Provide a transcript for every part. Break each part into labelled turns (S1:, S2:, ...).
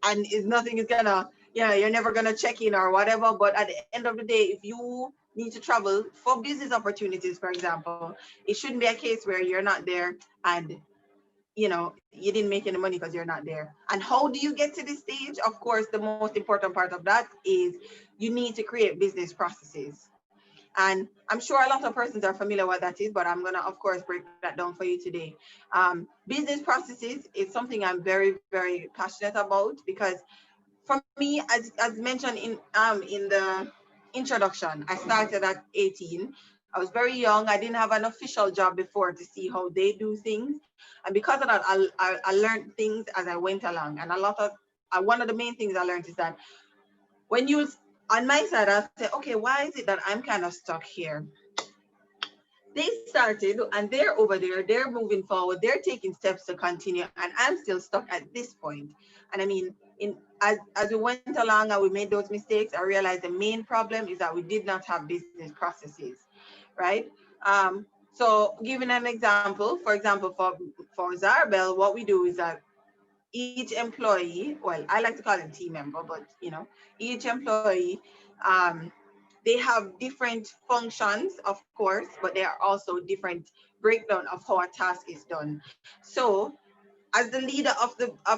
S1: and is nothing is gonna, you're never gonna check in or whatever. But at the end of the day, if you need to travel for business opportunities, for example, it shouldn't be a case where you're not there and you didn't make any money because you're not there. And how do you get to this stage? Of course, the most important part of that is you need to create business processes. And I'm sure a lot of persons are familiar what that is, but I'm gonna, of course, break that down for you today. Business processes is something I'm very, very passionate about, because for me, as mentioned in the introduction, I started at 18. I was very young. I didn't have an official job before to see how they do things, and because of that, I learned things as I went along. And a lot of one of the main things I learned is that when you on my side, I'll say, okay, why is it that I'm kind of stuck here? They started and they're over there, they're moving forward, they're taking steps to continue, and I'm still stuck at this point. And I mean, as we went along and we made those mistakes, I realized the main problem is that we did not have business processes, right? So giving an example, for example, for Zarbel, what we do is that each employee, well, I like to call them team member, but each employee, um, they have different functions, of course, but they are also different breakdown of how a task is done. So as the leader of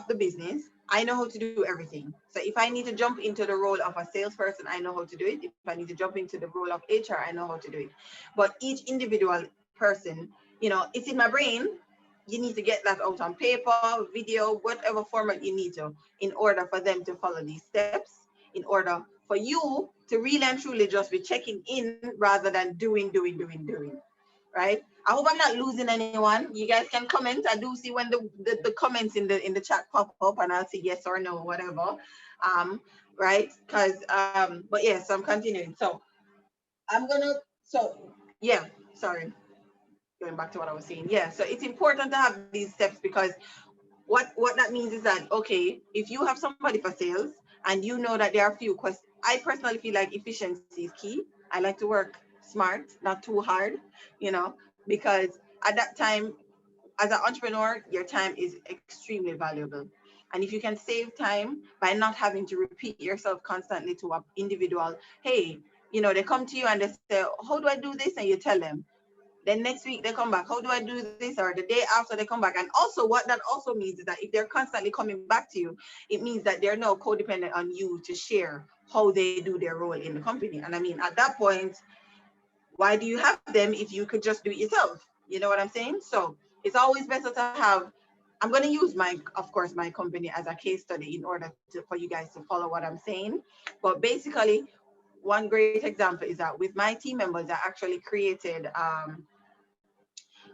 S1: the business, I know how to do everything. So if I need to jump into the role of a salesperson, I know how to do it. If I need to jump into the role of HR, I know how to do it. But each individual person, it's in my brain. You need to get that out on paper, video, whatever format you need to, in order for them to follow these steps, in order for you to really and truly just be checking in rather than doing, right? I hope I'm not losing anyone. You guys can comment. I do see when the comments in the chat pop up, and I'll see yes or no, whatever. Right? Because but yes, I'm continuing. So I'm gonna yeah, sorry. Going back to what I was saying. Yeah, so it's important to have these steps, because what that means is that, okay, if you have somebody for sales and you know that there are a few questions, I personally feel like efficiency is key. I like to work smart, not too hard, you know because at that time, as an entrepreneur, your time is extremely valuable. And if you can save time by not having to repeat yourself constantly to an individual, hey, they come to you and they say, how do I do this? And you tell them. Then next week they come back. How do I do this? Or the day after they come back. And also, what that also means is that if they're constantly coming back to you, it means that they're now codependent on you to share how they do their role in the company. And I mean, at that point, why do you have them if you could just do it yourself? You know what I'm saying? So it's always better to have. I'm going to use of course, my company as a case study in order for you guys to follow what I'm saying. But basically, one great example is that with my team members, I actually created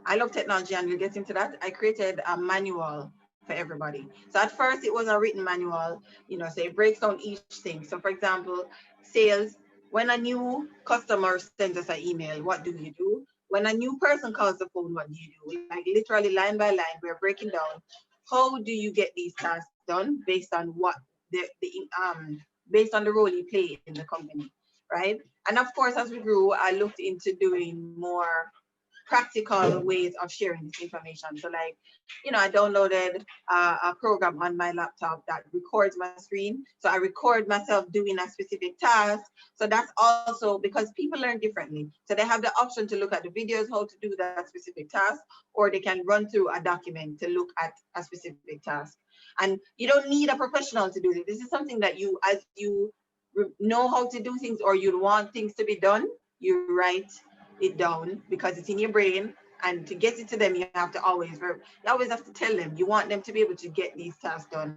S1: I love technology, and we'll get into that. I created a manual for everybody. So at first it was a written manual, so it breaks down each thing. So for example, sales, when a new customer sends us an email, what do you do? When a new person calls the phone, what do you do? Like literally line by line, we're breaking down how do you get these tasks done based on what based on the role you play in the company, right? And of course, as we grew, I looked into doing more practical ways of sharing this information. So, like, I downloaded a program on my laptop that records my screen. So I record myself doing a specific task. So that's also because people learn differently. So they have the option to look at the videos how to do that specific task, or they can run through a document to look at a specific task. And you don't need a professional to do this. This is something that you, as you know how to do things, or you want things to be done, you write it down because it's in your brain. And to get it to them, you have to you always have to tell them you want them to be able to get these tasks done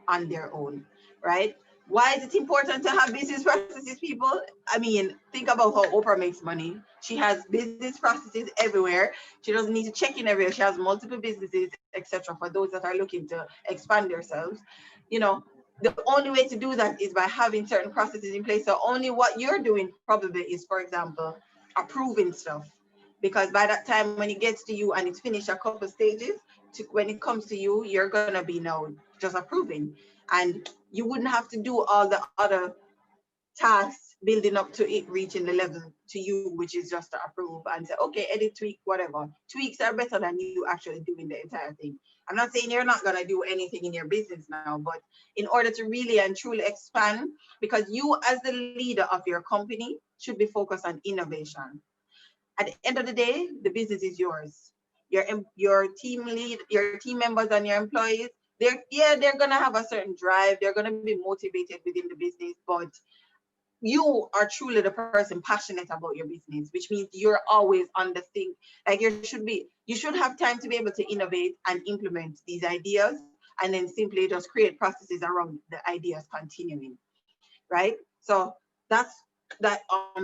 S1: on their own, right? Why is it important to have business processes, people? I mean, think about how Oprah makes money. She has business processes everywhere. She doesn't need to check in everywhere. She has multiple businesses, etc. For those that are looking to expand themselves, you know, the only way to do that is by having certain processes in place. So only what you're doing probably is, for example, approving stuff. Because by that time, when it gets to you and it's finished a couple stages, when it comes to you, you're gonna be now just approving, and you wouldn't have to do all the other tasks building up to it reaching the level to you, which is just to approve and say, okay, edit, tweak, whatever. Tweaks are better than you actually doing the entire thing. I'm not saying you're not going to do anything in your business now, but in order to really and truly expand, because you as the leader of your company should be focused on innovation. At the end of the day, the business is yours. Your team members and your employees, they're gonna have a certain drive, they're gonna be motivated within the business, but you are truly the person passionate about your business, which means you're always on the thing. Like you should have time to be able to innovate and implement these ideas, and then simply just create processes around the ideas continuing, right? So that's that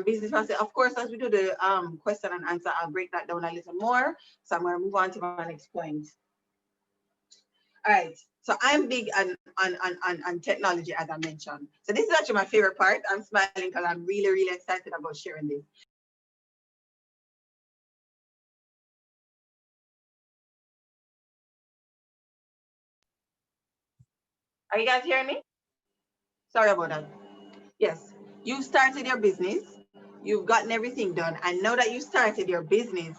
S1: business process. Of course, as we do the question and answer, I'll break that down a little more. So I'm going to move on to my next point. All right. So I'm big on technology, as I mentioned. So this is actually my favorite part. I'm smiling because I'm really, really excited about sharing this. Are you guys hearing me? Sorry about that. Yes. You started your business. You've gotten everything done. And now that you started your business,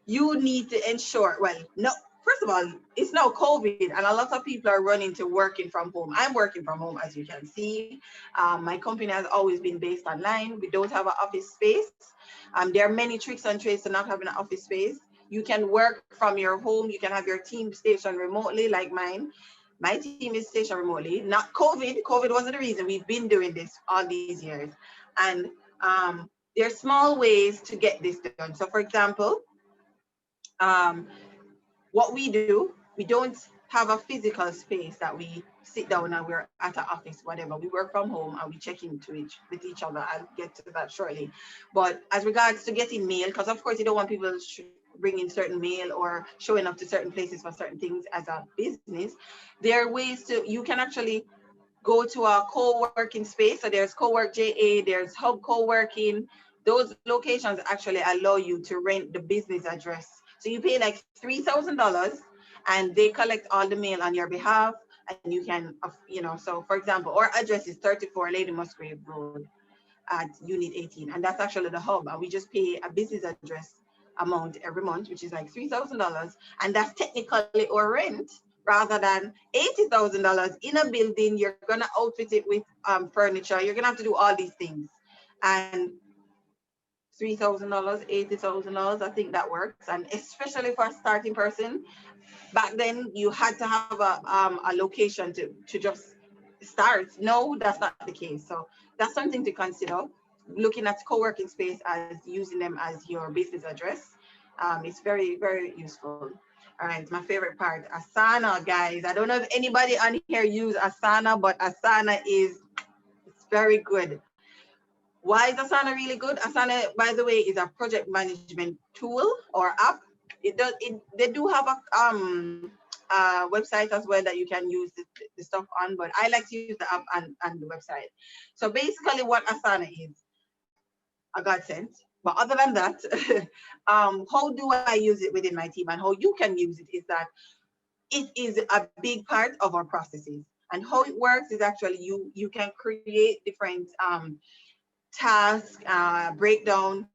S1: you need to ensure, well, no, first of all, it's now COVID and a lot of people are running to working from home. I'm working from home, as you can see. My company has always been based online. We don't have an office space. There are many tricks and trades to not having an office space. You can work from your home. You can have your team stationed remotely like mine. My team is stationed remotely. Not COVID. COVID wasn't the reason. We've been doing this all these years. And there are small ways to get this done. So for example, um, what we do, we don't have a physical space that we sit down and we're at an office, whatever. We work from home and we check into with each other. I'll get to that shortly. But as regards to getting mail, because of course you don't want people bringing certain mail or showing up to certain places for certain things as a business, there are ways to, you can actually go to a co-working space. So there's Co-work JA, there's Hub Co-working. Those locations actually allow you to rent the business address. So you pay like $3,000 and they collect all the mail on your behalf, and you can, so for example, our address is 34 Lady Musgrave Road at Unit 18. And that's actually the hub. And we just pay a business address amount every month, which is like $3,000. And that's technically our rent rather than $80,000 in a building. You're going to outfit it with furniture. You're going to have to do all these things. And $3,000, $80,000, I think that works. And especially for a starting person, back then you had to have a location to just start. No, that's not the case. So that's something to consider. Looking at co-working space as using them as your business address. It's very, very useful. All right, my favorite part, Asana, guys. I don't know if anybody on here use Asana, but Asana it's very good. Why is Asana really good? Asana, by the way, is a project management tool or app. They do have a website as well that you can use the stuff on, but I like to use the app and the website. So basically what Asana is, a godsend. But other than that, how do I use it within my team and how you can use it is that it is a big part of our processes. And how it works is actually you can create different task breakdown.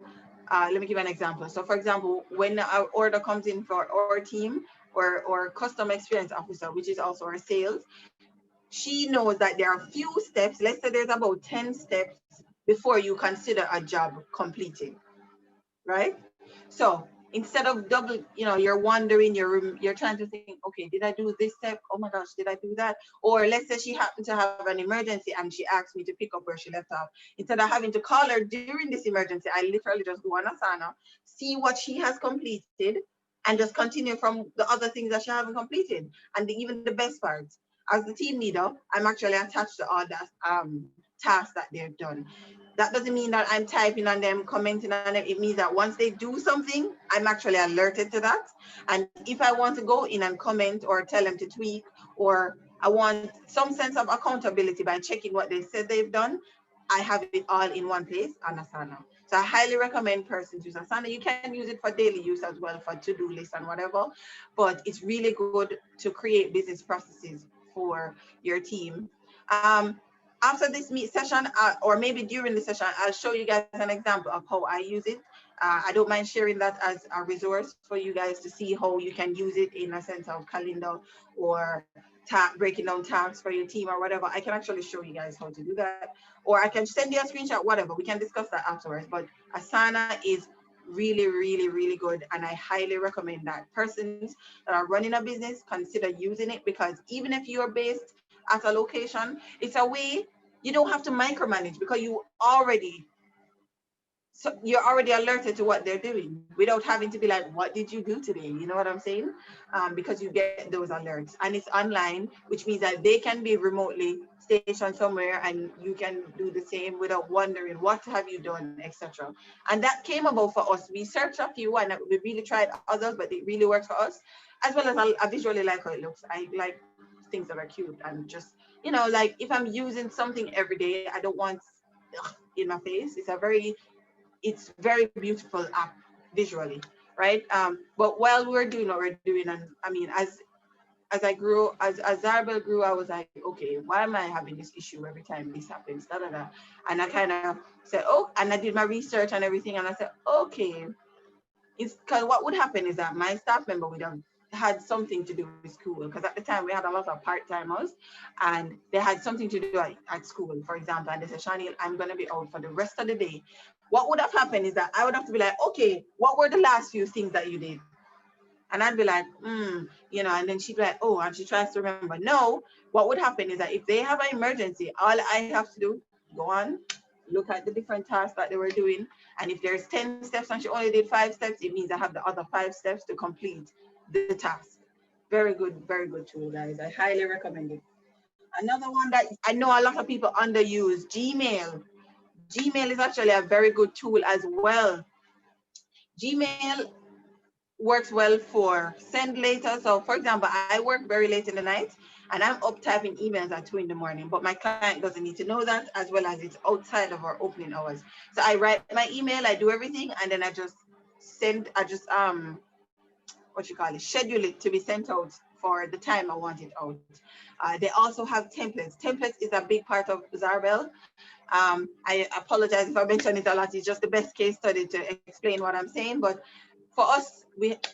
S1: Let me give an example. So for example, when our order comes in for our team or customer experience officer, which is also our sales, she knows that there are a few steps. Let's say there's about 10 steps before you consider a job completed, right? So instead of double, you're wondering, you're trying to think, okay, did I do this step? Oh my gosh, did I do that? Or let's say she happened to have an emergency and she asked me to pick up where she left off. Instead of having to call her during this emergency, I literally just go on Asana, see what she has completed, and just continue from the other things that she haven't completed. And even the best part, as the team leader, I'm actually attached to all that tasks that they've done. That doesn't mean that I'm typing on them, commenting on them. It means that once they do something, I'm actually alerted to that. And if I want to go in and comment or tell them to tweak, or I want some sense of accountability by checking what they said they've done, I have it all in one place on Asana. So I highly recommend persons use Asana. You can use it for daily use as well, for to-do lists and whatever, but it's really good to create business processes for your team. after this meet session, or maybe during the session, I'll show you guys an example of how I use it. I don't mind sharing that as a resource for you guys to see how you can use it in a sense of calendar or breaking down tasks for your team or whatever. I can actually show you guys how to do that, or I can send you a screenshot, whatever. We can discuss that afterwards. But Asana is really, really, really good, and I highly recommend that persons that are running a business consider using it, because even if you're based at a location, it's a way you don't have to micromanage, because you're already alerted to what they're doing without having to be like, what did you do today? You know what I'm saying? Because you get those alerts, and it's online, which means that they can be remotely stationed somewhere and you can do the same without wondering what have you done, etc. And that came about for us. We searched a few and we really tried others, but it really works for us. As well as I visually like how it looks. I like things that are cute, and just, like if I'm using something every day, I don't want in my face. It's very beautiful app visually, right? But while we're doing what we're doing, and I mean, as I grew, as Zarbel grew, I was like, okay, why am I having this issue every time this happens? Da, da, da. And I kind of said, oh, and I did my research and everything, and I said, okay, it's because what would happen is that my staff member would have had something to do with school, because at the time we had a lot of part-timers, and they had something to do at school, for example, and they said, Shani, I'm going to be out for the rest of the day. What would have happened is that I would have to be like, okay, what were the last few things that you did? And I'd be like, and then she'd be like, oh, and she tries to remember. No, what would happen is that if they have an emergency, all I have to do, go on, look at the different tasks that they were doing. And if there's 10 steps and she only did 5 steps, it means I have the other 5 steps to complete the task. Very good tool, guys. I highly recommend it. Another one that I know a lot of people underuse, Gmail. Gmail is actually a very good tool as well. Gmail works well for send later. So for example, I work very late in the night and I'm up typing emails at 2 in the morning, but my client doesn't need to know that, as well as it's outside of our opening hours. So I write my email, I do everything, and then I just what you call it, schedule it to be sent out for the time I want it out. They also have templates. Templates is a big part of Zarbel. I apologize if I mention it a lot. It's just the best case study to explain what I'm saying. But for us,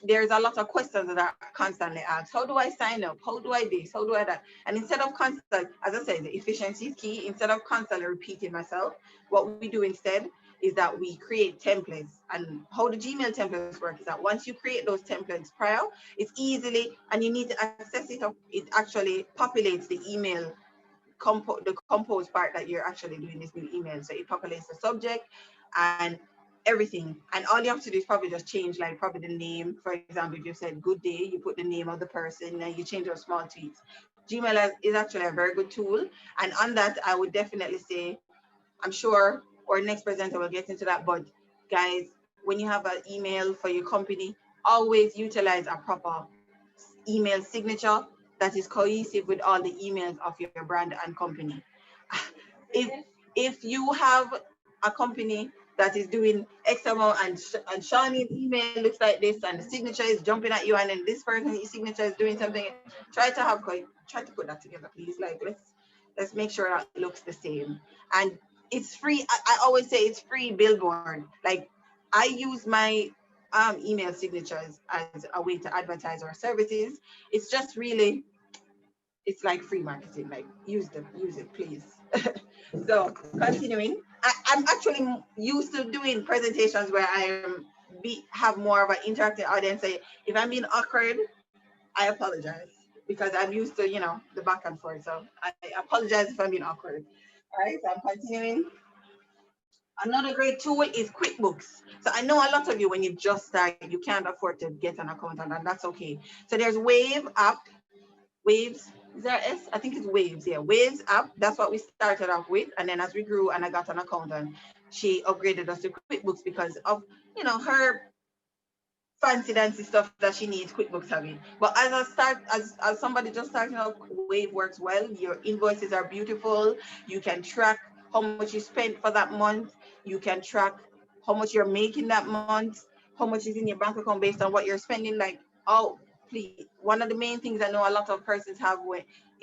S1: there's a lot of questions that are constantly asked. How do I sign up? How do I this? How do I that? And instead of constant, as I said, the efficiency is key. Instead of constantly repeating myself, what we do instead is that we create templates. And how the Gmail templates work is that once you create those templates prior, it's easily, and you need to access it up, it actually populates the email the compose part that you're actually doing this new email. So it populates the subject and everything. And all you have to do is probably just change, like probably the name. For example, if you said good day, you put the name of the person and you change those small tweaks. Gmail is actually a very good tool. And on that, I would definitely say, I'm sure our next presenter will get into that. But guys, when you have an email for your company, always utilize a proper email signature that is cohesive with all the emails of your brand and company. If you have a company that is doing X amount and Shawnee's email looks like this and the signature is jumping at you, and then this person's signature is doing something, try to put that together, please. Like let's make sure that looks the same. And it's free. I always say it's free billboard. Like I use my email signatures as a way to advertise our services. It's just really, it's like free marketing. Like use it, please. So continuing, I'm actually used to doing presentations where have more of an interactive audience. So if I'm being awkward, I apologize, because I'm used to the back and forth. So I apologize if I'm being awkward. All right, so I'm continuing. Another great tool is QuickBooks. So I know a lot of you, when you just start, you can't afford to get an accountant, and that's okay. So there's Wave app, Waves. Is there S? I think it's Waves. Yeah, Waves app. That's what we started off with, and then as we grew and I got an accountant, she upgraded us to QuickBooks because of her fancy dancy stuff that she needs QuickBooks having. But as somebody just starting out, Wave works well. Your invoices are beautiful. You can track how much you spent for that month. You can track how much you're making that month, how much is in your bank account based on what you're spending. Like, oh, please. One of the main things I know a lot of persons have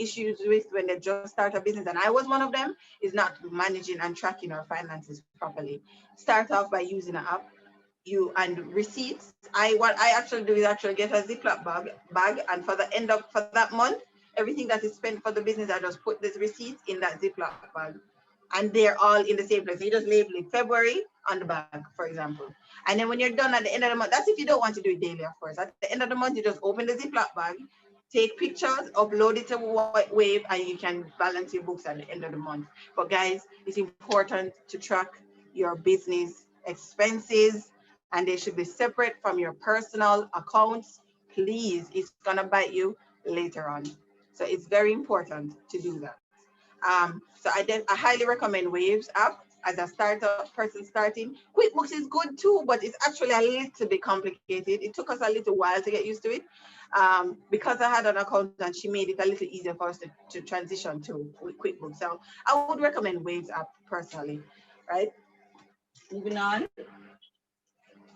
S1: issues with when they just start a business, and I was one of them, is not managing and tracking our finances properly. Start off by using an app. You and receipts. What I actually do is actually get a Ziploc bag, and for the end of for that month, everything that is spent for the business, I just put these receipts in that Ziploc bag, and they're all in the same place. You just label it February on the bag, for example. And then when you're done at the end of the month, that's if you don't want to do it daily, of course. At the end of the month, you just open the Ziploc bag, take pictures, upload it to Wave, and you can balance your books at the end of the month. But guys, it's important to track your business expenses, and they should be separate from your personal accounts. Please, it's gonna bite you later on. So it's very important to do that. So I highly recommend Waves app as a startup person starting. QuickBooks is good too, but it's actually a little bit complicated. It took us a little while to get used to it. Because I had an accountant, she made it a little easier for us to transition to QuickBooks. So I would recommend Waves app personally, right? Moving on.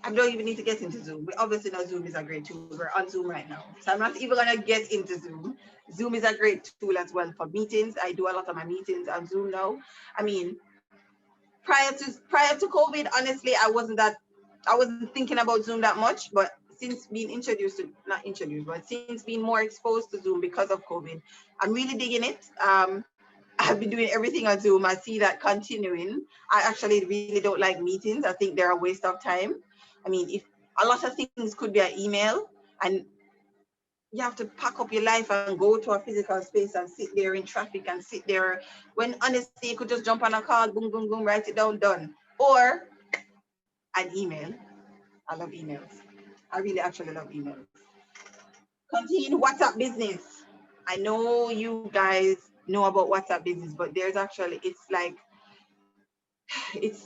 S1: I don't even need to get into Zoom. We obviously know Zoom is a great tool. We're on Zoom right now. So I'm not even gonna get into Zoom. Zoom is a great tool as well for meetings. I do a lot of my meetings on Zoom now. I mean, prior to COVID, honestly, I wasn't thinking about Zoom that much, but since being since being more exposed to Zoom because of COVID, I'm really digging it. I've been doing everything on Zoom. I see that continuing. I actually really don't like meetings. I think they're a waste of time. I mean, if a lot of things could be an email, and you have to pack up your life and go to a physical space and sit there in traffic and sit there, when honestly you could just jump on a call, boom, boom, boom, write it down, done. Or an email. I love emails. I really actually love emails. Continue WhatsApp business. I know you guys know about WhatsApp business, but there's actually, it's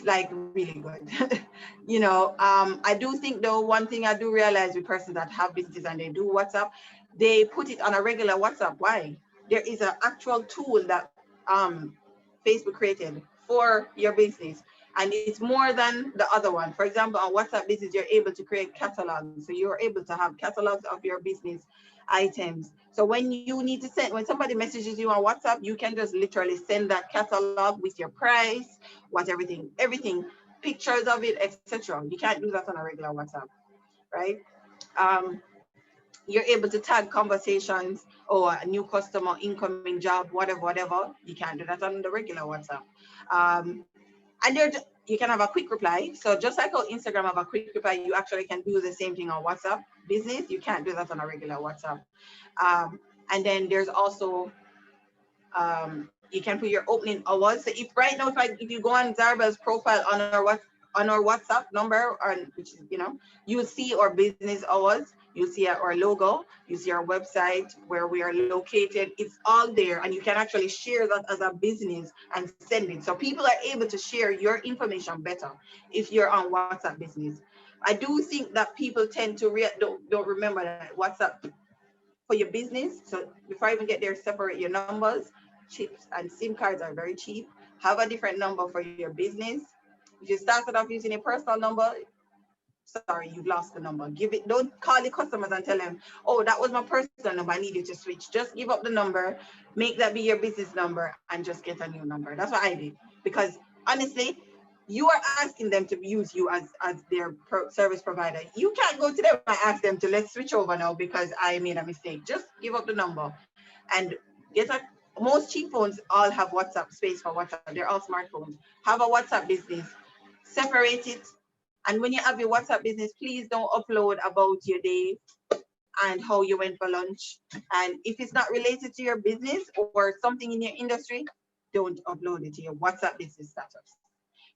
S1: like really good. You know, I do think though, one thing I do realize with persons that have businesses and they do WhatsApp, they put it on a regular WhatsApp. Why? There is an actual tool that Facebook created for your business, and it's more than the other one. For example, on WhatsApp business, you're able to create catalogs. So you're able to have catalogs of your business items. So when you need to send, when somebody messages you on WhatsApp, you can just literally send that catalog with your price, everything, pictures of it, etc. You can't do that on a regular WhatsApp, right? You're able to tag conversations or a new customer, incoming job, whatever. You can't do that on the regular WhatsApp. And you can have a quick reply. So just like how Instagram have a quick reply, you actually can do the same thing on WhatsApp business. You can't do that on a regular WhatsApp. And then there's also, you can put your opening hours. So if right now, if you go on Zarabel's profile on our WhatsApp number, or which is, you know, you'll see our business hours. You'll see our logo, you see our website, where we are located. It's all there, and you can actually share that as a business and send it. So people are able to share your information better if you're on WhatsApp business. I do think that people tend to don't remember that WhatsApp for your business. So before I even get there, separate your numbers. Chips and SIM cards are very cheap. Have a different number for your business. If you started off using a personal number, sorry, you've lost the number. Don't call the customers and tell them, oh, that was my personal number, I need you to switch. Just give up the number, make that be your business number, and just get a new number. That's what I did. Because honestly, you are asking them to use you as their service provider. You can't go to them and ask them to let's switch over now because I made a mistake. Just give up the number and most cheap phones all have WhatsApp space for WhatsApp. They're all smartphones. Have a WhatsApp business, separate it. And when you have your WhatsApp business, please don't upload about your day and how you went for lunch. And if it's not related to your business or something in your industry, don't upload it to your WhatsApp business status.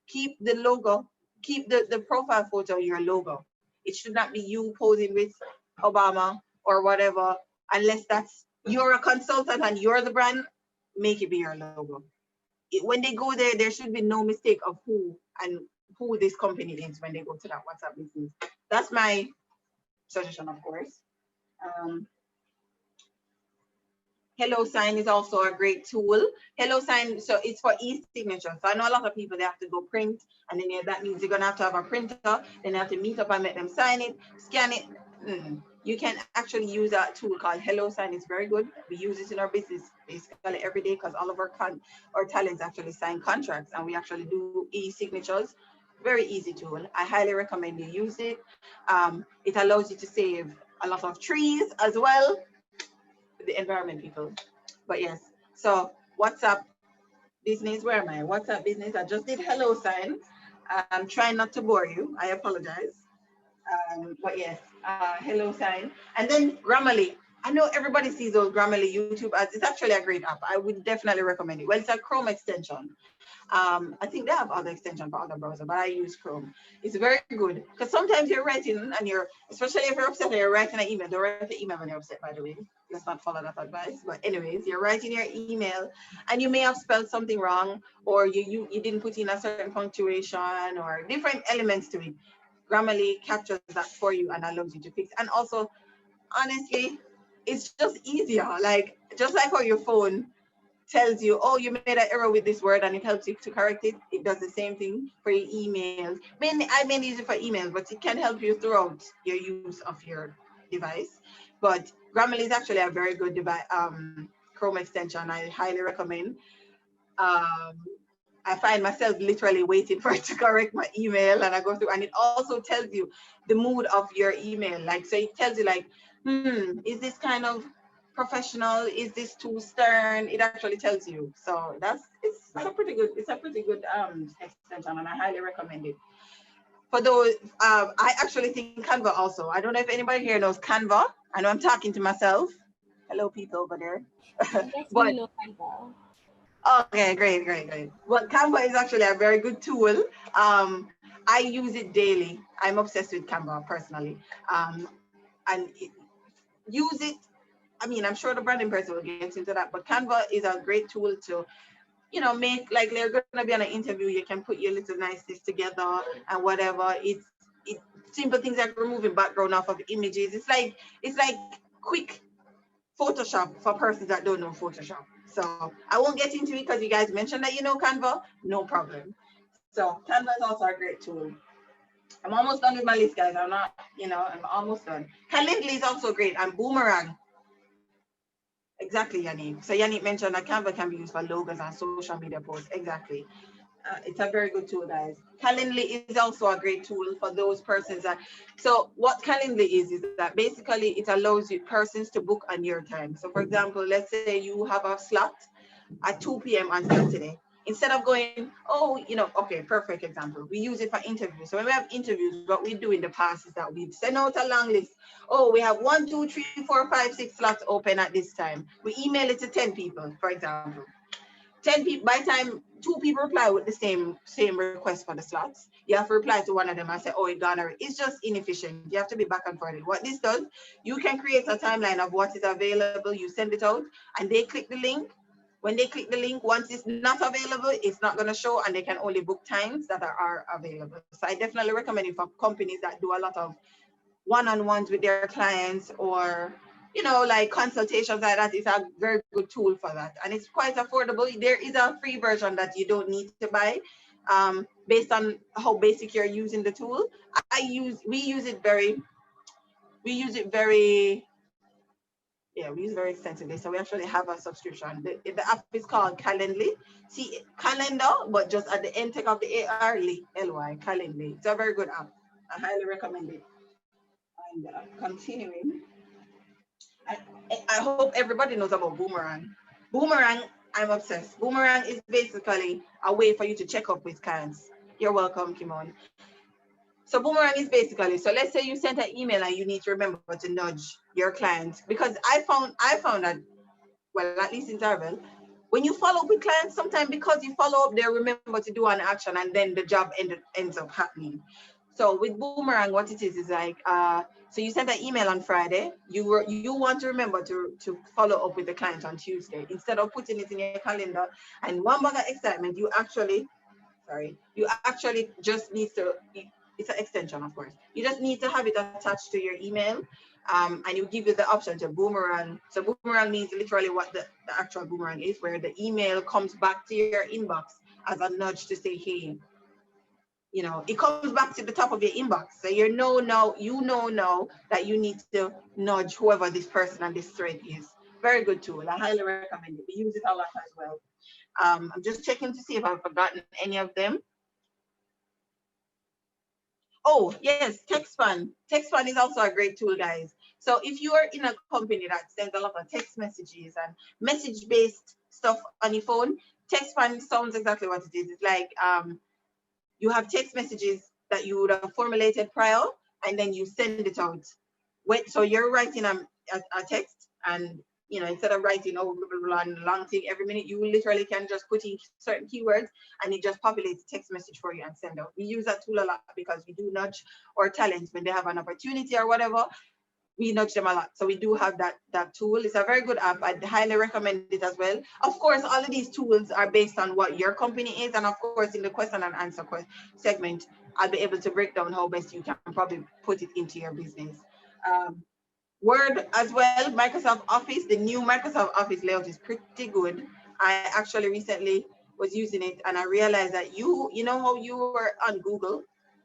S1: Keep the logo, keep the profile photo your logo. It should not be you posing with Obama or whatever, unless you're a consultant and you're the brand, make it be your logo. When they go there, there should be no mistake of who this company is when they go to that WhatsApp business. That's my suggestion, of course. Hello Sign is also a great tool. Hello Sign, so it's for e-signature. So I know a lot of people, they have to go print, and then that means you're gonna have to have a printer, then you have to meet up and let them sign it, scan it. You can actually use a tool called Hello Sign. It's very good. We use it in our business basically every day, because all of our talents actually sign contracts and we actually do e-signatures. Very easy tool. I highly recommend you use it. It allows you to save a lot of trees as well, the environment people. But yes, so WhatsApp business, where am I? WhatsApp business, I just did hello sign. I'm trying not to bore you. I apologize. But yes, hello sign. And then Grammarly. I know everybody sees those Grammarly YouTube ads. It's actually a great app. I would definitely recommend it. Well, it's a Chrome extension. I think they have other extension for other browser, but I use Chrome. It's very good because sometimes you're writing and you're, especially if you're upset and you're writing an email. Don't write the email when you're upset, by the way. Let's not follow that advice. But anyways, you're writing your email and you may have spelled something wrong, or you didn't put in a certain punctuation or different elements to it. Grammarly captures that for you and allows you to fix. And also, honestly, it's just easier. Like just like how your phone tells you, oh, you made an error with this word, and it helps you to correct it. It does the same thing for your emails. Mainly, I mainly use it for emails, but it can help you throughout your use of your device. But Grammarly is actually a very good device, Chrome extension. I highly recommend. Um, I find myself literally waiting for it to correct my email, and I go through, and it also tells you the mood of your email. Like, so it tells you like, is this kind of professional? Is this too stern? It actually tells you. So it's a pretty good extension, and I highly recommend it. For those, I actually think Canva also. I don't know if anybody here knows Canva. I know I'm talking to myself. Hello, people over there.
S2: Yes, we
S1: But
S2: know Canva.
S1: okay, great, great, great. Well, Canva is actually a very good tool. I use it daily. I'm obsessed with Canva personally. And use it. I mean, I'm sure the branding person will get into that, but Canva is a great tool to, make like they're going to be on an interview. You can put your little niceness together and whatever. It simple things like removing background off of images. It's like quick Photoshop for persons that don't know Photoshop. So I won't get into it because you guys mentioned that you know Canva. No problem. So Canva is also a great tool. I'm almost done with my list, guys. I'm almost done. Calendly is also great, and Boomerang. Exactly, Yannick. So Yannick mentioned that Canva can be used for logos and social media posts. Exactly. It's a very good tool, guys. Calendly is also a great tool for those persons that. So what Calendly is that basically it allows you persons to book on your time. So for example, let's say you have a slot at 2 p.m. on Saturday. Instead of going, oh, okay, perfect example. We use it for interviews. So when we have interviews, what we do in the past is that we send out a long list. Oh, we have 1, 2, 3, 4, 5, 6 slots open at this time. We email it to 10 people, for example. 10 people, by the time 2 people reply with the same request for the slots, you have to reply to one of them and say, oh, it gone already. It's just inefficient. You have to be back and forth. What this does, you can create a timeline of what is available, you send it out, and they click the link. When they click the link, once it's not available, it's not going to show, and they can only book times that are available. So I definitely recommend it for companies that do a lot of one-on-ones with their clients, or like consultations like that. Is a very good tool for that, and it's quite affordable. There is a free version that you don't need to buy, based on how basic you're using the tool. We use it very yeah, we use it very extensively. So we actually have a subscription. The app is called Calendly. See, calendar, but just at the end take of the AR, LY, Calendly. It's a very good app. I highly recommend it. And continuing, I, I hope everybody knows about Boomerang. Boomerang, I'm obsessed. Boomerang is basically a way for you to check up with clients. You're welcome, Kimon. So Boomerang is basically, so let's say you sent an email and you need to remember to nudge your client, because I found that, well, at least in Tarvel, when you follow up with clients, sometimes because you follow up, they remember to do an action, and then the job ends up happening. So with Boomerang, what it is like, so you sent an email on Friday. You want to remember to follow up with the client on Tuesday. Instead of putting it in your calendar and one bag of excitement, you actually just need to. It's an extension, of course. You just need to have it attached to your email, and you give you the option to Boomerang. So Boomerang means literally what the actual Boomerang is, where the email comes back to your inbox as a nudge to say, hey, it comes back to the top of your inbox. So you know now that you need to nudge whoever this person on this thread is. Very good tool. I highly recommend it. We use it a lot as well. I'm just checking to see if I've forgotten any of them. Oh, yes, TextFun. TextFun is also a great tool, guys. So if you are in a company that sends a lot of text messages and message-based stuff on your phone, TextFun sounds exactly what it is. It's like you have text messages that you would have formulated prior, and then you send it out. So you're writing a text, and instead of writing long thing every minute, you literally can just put in certain keywords and it just populates a text message for you and send out. We use that tool a lot because we do nudge our talents when they have an opportunity or whatever. We nudge them a lot. So we do have that tool. It's a very good app. I'd highly recommend it as well. Of course, all of these tools are based on what your company is. And of course, in the question and answer segment, I'll be able to break down how best you can probably put it into your business. Word as well, Microsoft Office. The new Microsoft Office layout is pretty good. I actually recently was using it and I realized that you know how you were on Google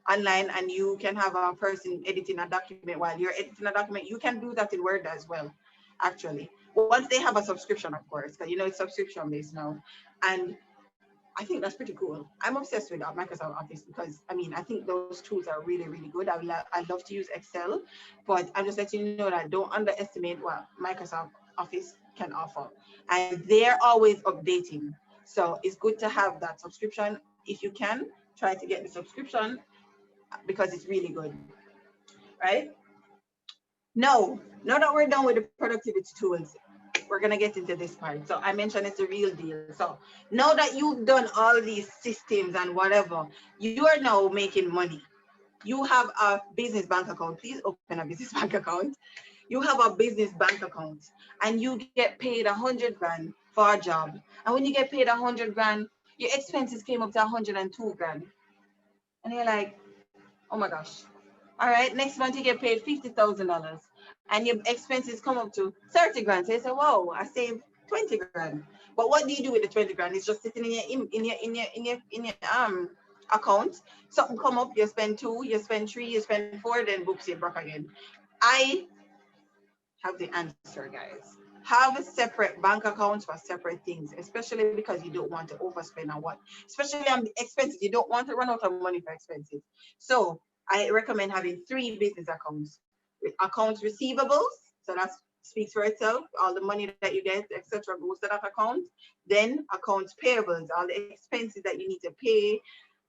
S1: online and you can have a person editing a document while you're editing a document, you can do that in Word as well, actually. Once they have a subscription, of course, because it's subscription based now. And I think that's pretty cool. I'm obsessed with Microsoft Office because I think those tools are really, really good. I love to use Excel, but I'm just letting you know that don't underestimate what Microsoft Office can offer. And they're always updating. So it's good to have that subscription. If you can, try to get the subscription because it's really good, right? Now that we're done with the productivity tools, we're gonna get into this part. So I mentioned it's a real deal. So now that you've done all these systems and whatever, you are now making money. You have a business bank account. Please open a business bank account. You have a business bank account and you get paid 100 grand for a job. And when you get paid 100 grand, your expenses came up to 102 grand. And you're like, oh my gosh. All right, next month you get paid $50,000 and your expenses come up to 30 grand. So you say, whoa, I saved 20 grand. But what do you do with the 20 grand? It's just sitting in your account. Something come up, you spend 2, you spend 3, you spend 4, then books you broke again. I have the answer, guys. Have separate bank accounts for separate things, especially because you don't want to overspend on what, especially on the expenses. You don't want to run out of money for expenses. So I recommend having 3 business accounts. Accounts receivables, so that speaks for itself. All the money that you get, etc., goes to that account. Then accounts payables, all the expenses that you need to pay,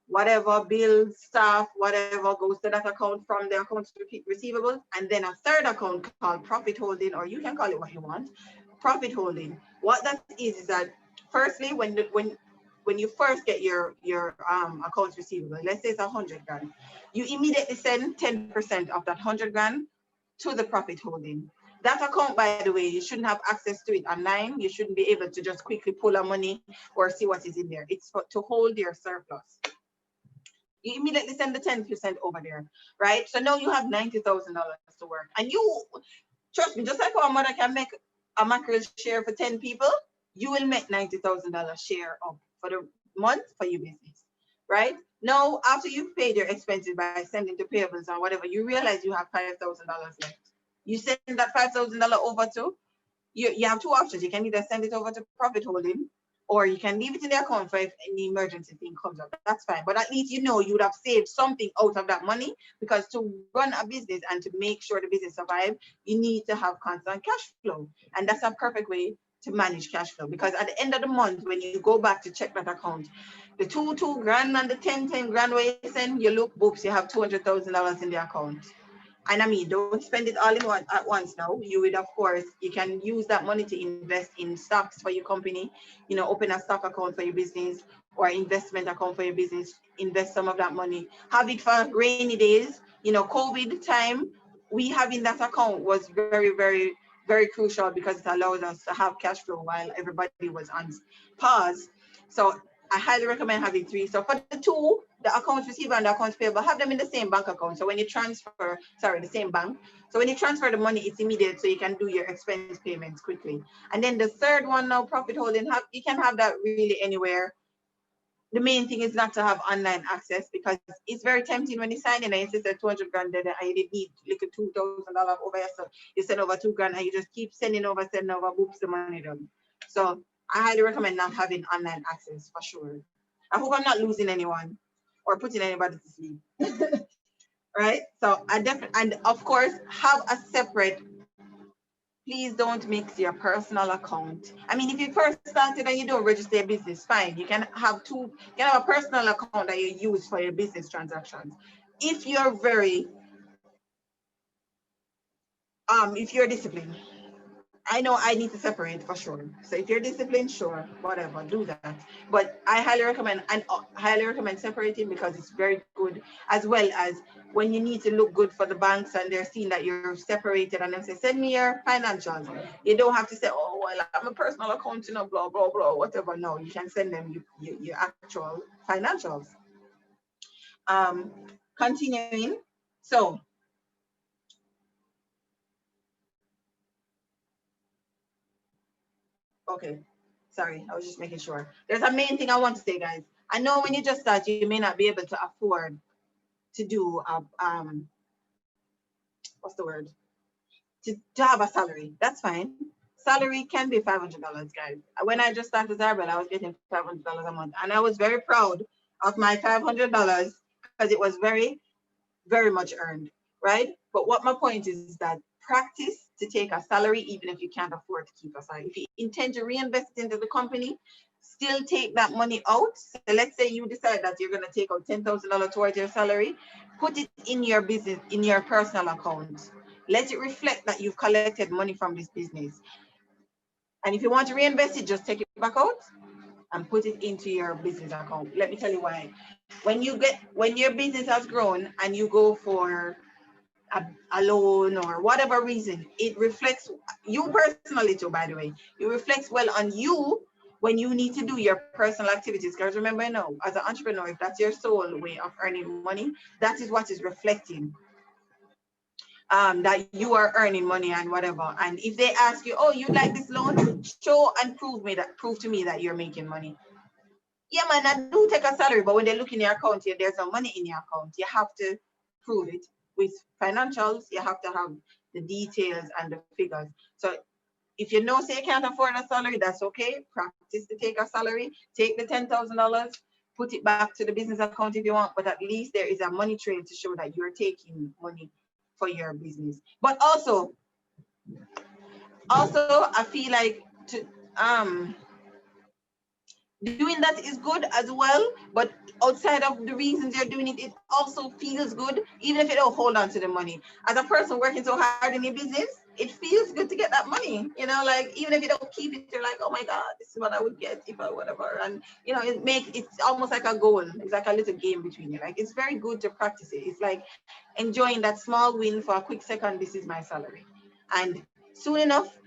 S1: whatever bills, staff, whatever goes to that account from the accounts receivable. And then a third account called profit holding, or you can call it what you want, profit holding. What that is that firstly, when you first get your accounts receivable, let's say it's 100 grand, you immediately send 10% of that 100 grand to the profit holding. That account, by the way, you shouldn't have access to it online. You shouldn't be able to just quickly pull a money or see what is in there. It's to hold your surplus. You immediately send the 10% over there, right? So now you have $90,000 to work. And you, trust me, just like our mother can make a mackerel share for 10 people, you will make $90,000 share up for the month for your business, right? Now, after you've paid your expenses by sending to payables or whatever, you realize you have $5,000 left. You send that $5,000 over to, you have 2 options. You can either send it over to profit holding, or you can leave it in the account for if any emergency thing comes up. That's fine. But at least you would have saved something out of that money, because to run a business and to make sure the business survives, you need to have constant cash flow. And that's a perfect way to manage cash flow, because at the end of the month, when you go back to check that account, the 2 grand and the 10 grand where you send, you look, books, you have $200,000 in the account. And don't spend it all at once now. You would, of course, you can use that money to invest in stocks for your company, open a stock account for your business or investment account for your business, invest some of that money, have it for rainy days. COVID time, we having that account was very, very, very crucial because it allows us to have cash flow while everybody was on pause. So I highly recommend having 3. So for the 2, the accounts receivable and the accounts payable, have them in the same bank account. So when you transfer, the same bank. So when you transfer the money, it's immediate, so you can do your expense payments quickly. And then the third one now, profit holding, you can have that really anywhere. the main thing is not to have online access, because it's very tempting when you sign in and you say 200 grand there and you didn't need like a $2,000 over here. So you send over 2 grand and you just keep sending over, boops, the money done. So I highly recommend not having online access for sure. I hope I'm not losing anyone or putting anybody to sleep. Right? So I definitely, and of course, have a separate. Please don't mix your personal account. I mean, if you first started and you don't register your business, fine. You can have two. You can have a personal account that you use for your business transactions. If you're very, if you're disciplined, I know I need to separate for sure. So if you're disciplined, sure, whatever, do that. But I highly recommend, and highly recommend separating, because it's very good, as well as when you need to look good for the banks and they're seeing that you're separated and they say, send me your financials. You don't have to say, oh, well, I'm a personal account, you know, blah, blah, blah, whatever. No, you can send them your actual financials. Um, Continuing. So, okay. Sorry, I was just making sure. There's a main thing I want to say, guys. I know when you just start, you may not be able to afford to do what's the word? To have a salary. That's fine. Salary can be $500, guys. When I just started Arbel, I was getting $500 a month, and I was very proud of my $500 because it was very, very much earned, right? But what my point is that practice to take a salary, even if you can't afford to keep a salary. If you intend to reinvest into the company, still take that money out. So let's say you decide that you're going to take out $10,000 towards your salary, put it in your business, in your personal account. Let it reflect that you've collected money from this business. And if you want to reinvest it, just take it back out and put it into your business account. Let me tell you why. When your business has grown and you go for a loan or whatever reason, it reflects you personally too, by the way. It reflects well on you when you need to do your personal activities. Because remember, as an entrepreneur, if that's your sole way of earning money, that is what is reflecting. That you are earning money and whatever. And if they ask you, oh, you like this loan, show and prove to me that you're making money. Yeah, man, I do take a salary, but when they look in your account, there's no money in your account. You have to prove it with financials. You have to have the details and the figures. So if you know, say you can't afford a salary, that's okay. Practice to take a salary. Take the $10,000, put it back to the business account if you want, but at least there is a money trail to show that you're taking money for your business. But also I feel like doing that is good as well, but outside of the reasons you're doing it, it also feels good, even if you don't hold on to the money. As a person working so hard in your business, it feels good to get that money. Like even if you don't keep it, you're like, oh my God, this is what I would get if I whatever. And it's almost like a goal. It's like a little game between you. Like it's very good to practice it. It's like enjoying that small win for a quick second. This is my salary, and soon enough,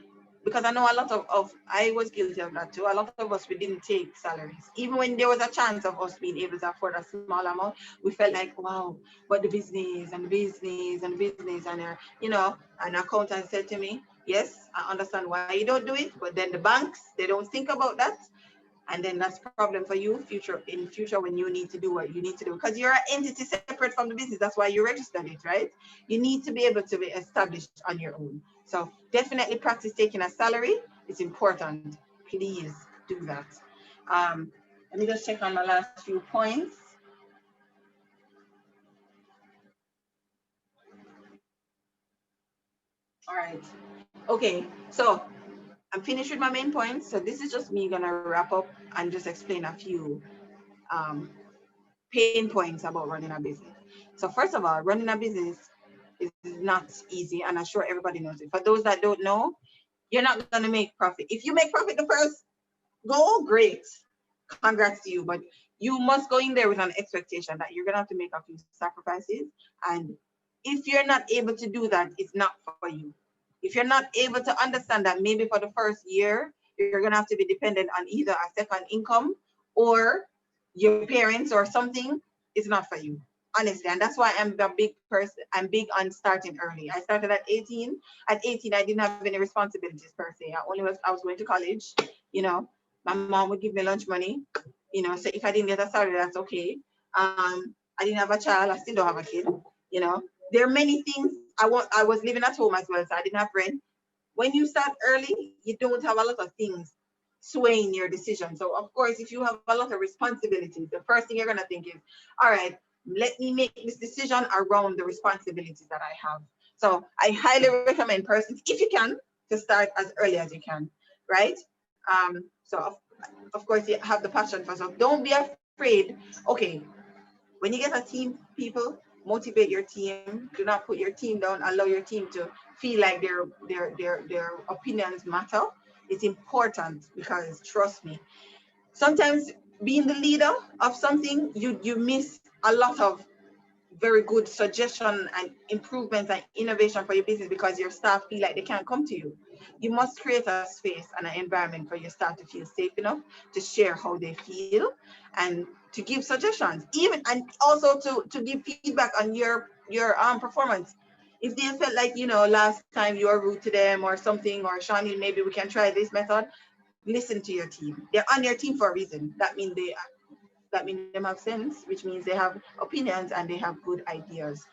S1: because I know a lot of I was guilty of that too. A lot of us, we didn't take salaries. Even when there was a chance of us being able to afford a small amount, we felt like, wow, but the business and the business and the business. And an accountant said to me, yes, I understand why you don't do it, but then the banks, they don't think about that. And then that's a problem for you in future when you need to do what you need to do, because you're an entity separate from the business. That's why you registered it, right? You need to be able to be established on your own. So definitely practice taking a salary. It's important. Please do that. Let me just check on my last few points. All right. Okay. So I'm finished with my main points. So this is just me gonna wrap up and just explain a few pain points about running a business. So first of all, running a business is not easy, and I'm sure everybody knows it. For those that don't know, you're not going to make profit. If you make profit the first go, great, congrats to you. But you must go in there with an expectation that you're going to have to make a few sacrifices. And if you're not able to do that, it's not for you. If you're not able to understand that maybe for the first year, you're going to have to be dependent on either a second income or your parents or something, it's not for you, honestly. And that's why I'm a big person. I'm big on starting early. I started at 18. At 18, I didn't have any responsibilities per se. I was going to college. My mom would give me lunch money. You know, so if I didn't get a salary, that's okay. I didn't have a child, I still don't have a kid. You know, there are many things. I was living at home as well, so I didn't have rent. When you start early, you don't have a lot of things swaying your decision. So of course, if you have a lot of responsibilities, the first thing you're gonna think is, all right, let me make this decision around the responsibilities that I have. So I highly recommend persons, if you can, to start as early as you can, right? So of course you have the passion for stuff. Don't be afraid. Okay, when you get a team, people, motivate your team. Do not put your team down. Allow your team to feel like their opinions matter. It's important because trust me, sometimes being the leader of something, you miss a lot of very good suggestion and improvements and innovation for your business because your staff feel like they can't come to you. You must create a space and an environment for your staff to feel safe enough to share how they feel and to give suggestions, even and also to give feedback on your performance. If they felt like, you know, last time you were rude to them or something, or Shawnee, maybe we can try this method. Listen to your team. They're on your team for a reason. That means them have sense, which means they have opinions and they have good ideas.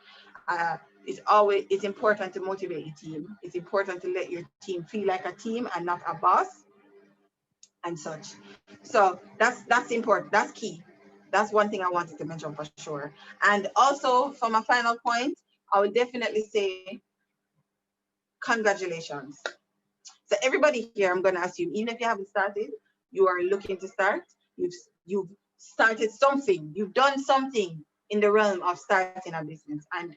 S1: It's important to motivate your team. It's important to let your team feel like a team and not a boss and such. So that's important. That's key. That's one thing I wanted to mention for sure. And also, for my final point, I would definitely say congratulations. So everybody here, I'm going to assume, even if you haven't started, you are looking to start. You've started something. You've done something in the realm of starting a business, and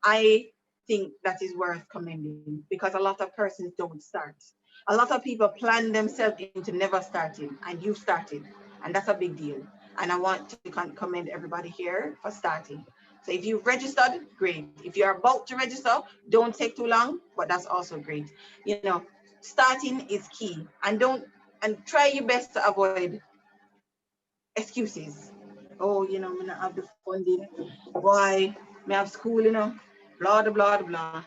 S1: I think that is worth commending because a lot of persons don't start. A lot of people plan themselves into never starting, and you've started, and that's a big deal. And I want to commend everybody here for starting. So if you've registered, great. If you're about to register, don't take too long, but that's also great. You know, starting is key, and don't and try your best to avoid excuses. Oh, you know, me not have the funding. Why? Me have school, you know, blah, blah, blah, blah.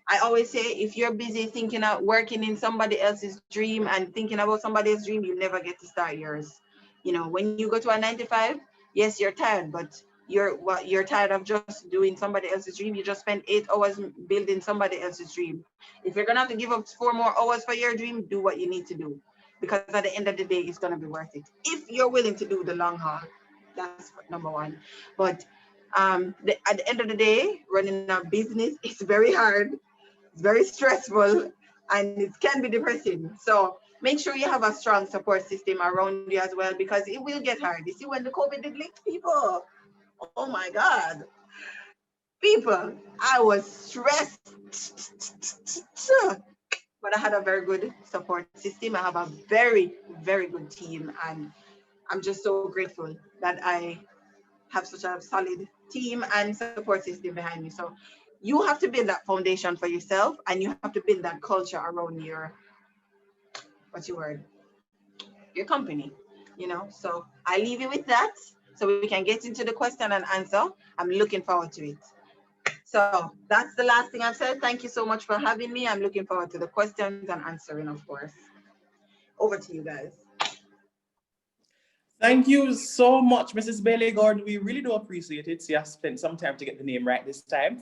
S1: I always say, if you're busy thinking of working in somebody else's dream and thinking about somebody else's dream, you never get to start yours. You know, when you go to a 9 to 5, yes, you're tired, but you're tired of just doing somebody else's dream. You just spend 8 hours building somebody else's dream. If you're gonna have to give up 4 more hours for your dream, do what you need to do, because at the end of the day, it's gonna be worth it if you're willing to do the long haul. That's number one. But at the end of the day, running a business is very hard, it's very stressful, and it can be depressing. So make sure you have a strong support system around you as well, because it will get hard. You see, when the COVID did lick people, oh my God, people, I was stressed. But I had a very good support system. I have a very, very good team, and I'm just so grateful that I have such a solid team and support system behind me. So you have to build that foundation for yourself, and you have to build that culture around what's your word, your company. So I leave you with that, so we can get into the question and answer. I'm looking forward to it. So that's the last thing I've said. Thank you so much for having me. I'm looking forward to the questions and answering, of course. Over to you guys.
S2: Thank you so much, Mrs. Bailey Gordon. We really do appreciate it. So you have spent some time to get the name right this time.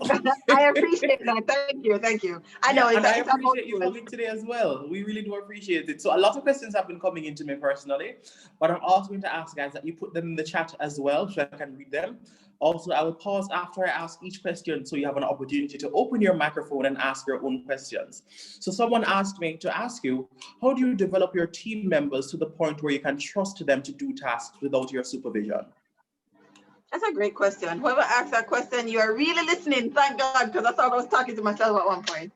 S1: I appreciate that. Thank you. Thank you. I know
S2: and I
S1: it's about
S2: appreciate you coming today as well. We really do appreciate it. So a lot of questions have been coming into me personally, but I'm also going to ask guys that you put them in the chat as well so I can read them. Also, I will pause after I ask each question so you have an opportunity to open your microphone and ask your own questions. So someone asked me to ask you, how do you develop your team members to the point where you can trust them to do tasks without your supervision?
S1: That's a great question. Whoever asked that question, you are really listening. Thank God, because I thought I was talking to myself at one point.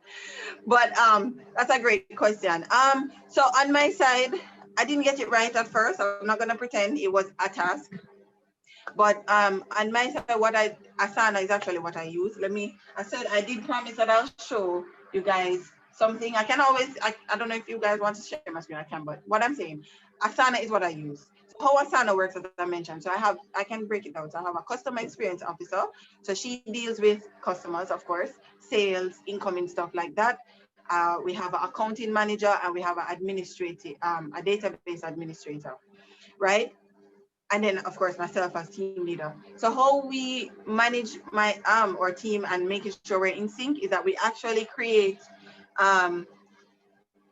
S1: But that's a great question. So on my side, I didn't get it right at first. I'm not gonna pretend it was a task. But on my side, Asana is actually what I use. I said I did promise that I'll show you guys something. I don't know if you guys want to share my screen, I can, but what I'm saying, Asana is what I use. So how Asana works, as I mentioned, so I can break it down. So I have a customer experience officer. So she deals with customers, of course, sales, incoming, stuff like that. We have an accounting manager, and we have an administrative, a database administrator, right? and then of course myself as team leader. So how we manage my our team and making sure we're in sync is that we actually create um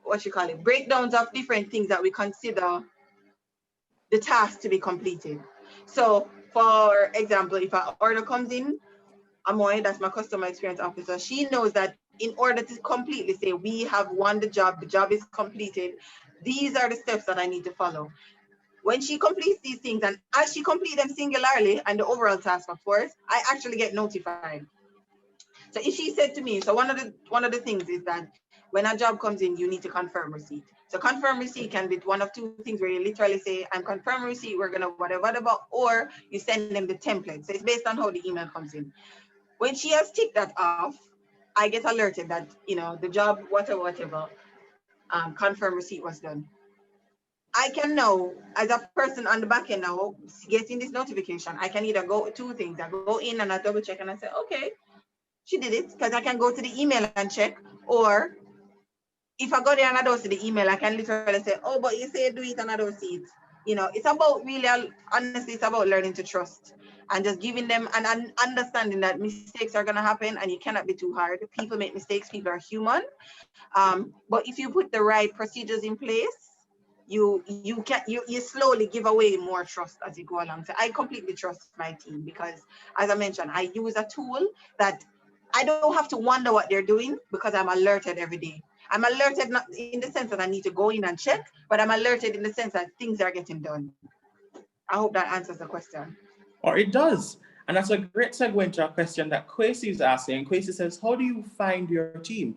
S1: what you call it, breakdowns of different things that we consider the task to be completed. So for example, if an order comes in, Amoy, that's my customer experience officer, she knows that in order to completely say we have won the job is completed, these are the steps that I need to follow. When she completes these things, and as she completes them singularly and the overall task, of course, I actually get notified. So if she said to me, so one of the things is that when a job comes in, you need to confirm receipt. So confirm receipt can be one of two things where you literally say, I'm confirm receipt, we're gonna whatever, or you send them the template. So it's based on how the email comes in. When she has ticked that off, I get alerted that the job, whatever, confirm receipt was done. I can know as a person on the back end now getting this notification. I can either go two things. I go in and I double check and I say, okay, she did it, because I can go to the email and check. Or if I go there and I don't see the email, I can literally say, oh, but you say do it and I don't see it. It's about really, honestly, it's about learning to trust and just giving them an understanding that mistakes are going to happen and you cannot be too hard. People make mistakes, people are human. But if you put the right procedures in place, you slowly give away more trust as you go along. So I completely trust my team because, as I mentioned, I use a tool that I don't have to wonder what they're doing because I'm alerted every day. I'm alerted not in the sense that I need to go in and check, but I'm alerted in the sense that things are getting done. I hope that answers the question.
S2: Or it does. And that's a great segue into a question that Kwesi is asking. Kwesi says, how do you find your team?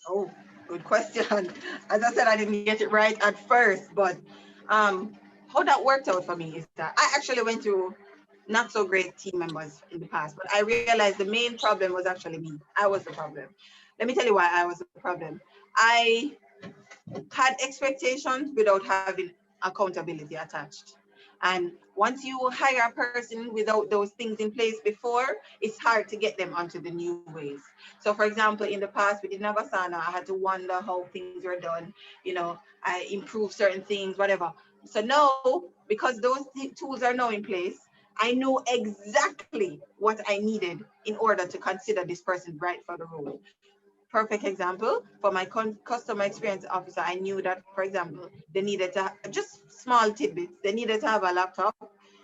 S1: Oh, good question. As I said, I didn't get it right at first, but um, how that worked out for me is that I actually went through not so great team members in the past, but I realized the main problem was actually me. I was the problem. Let me tell you why I was the problem. I had expectations without having accountability attached. And once you hire a person without those things in place before, it's hard to get them onto the new ways. So, for example, in the past, we didn't have Asana. I had to wonder how things were done. I improved certain things, whatever. So now, because those tools are now in place, I know exactly what I needed in order to consider this person right for the role. Perfect example for my customer experience officer. I knew that, for example, they needed to just small tidbits. They needed to have a laptop.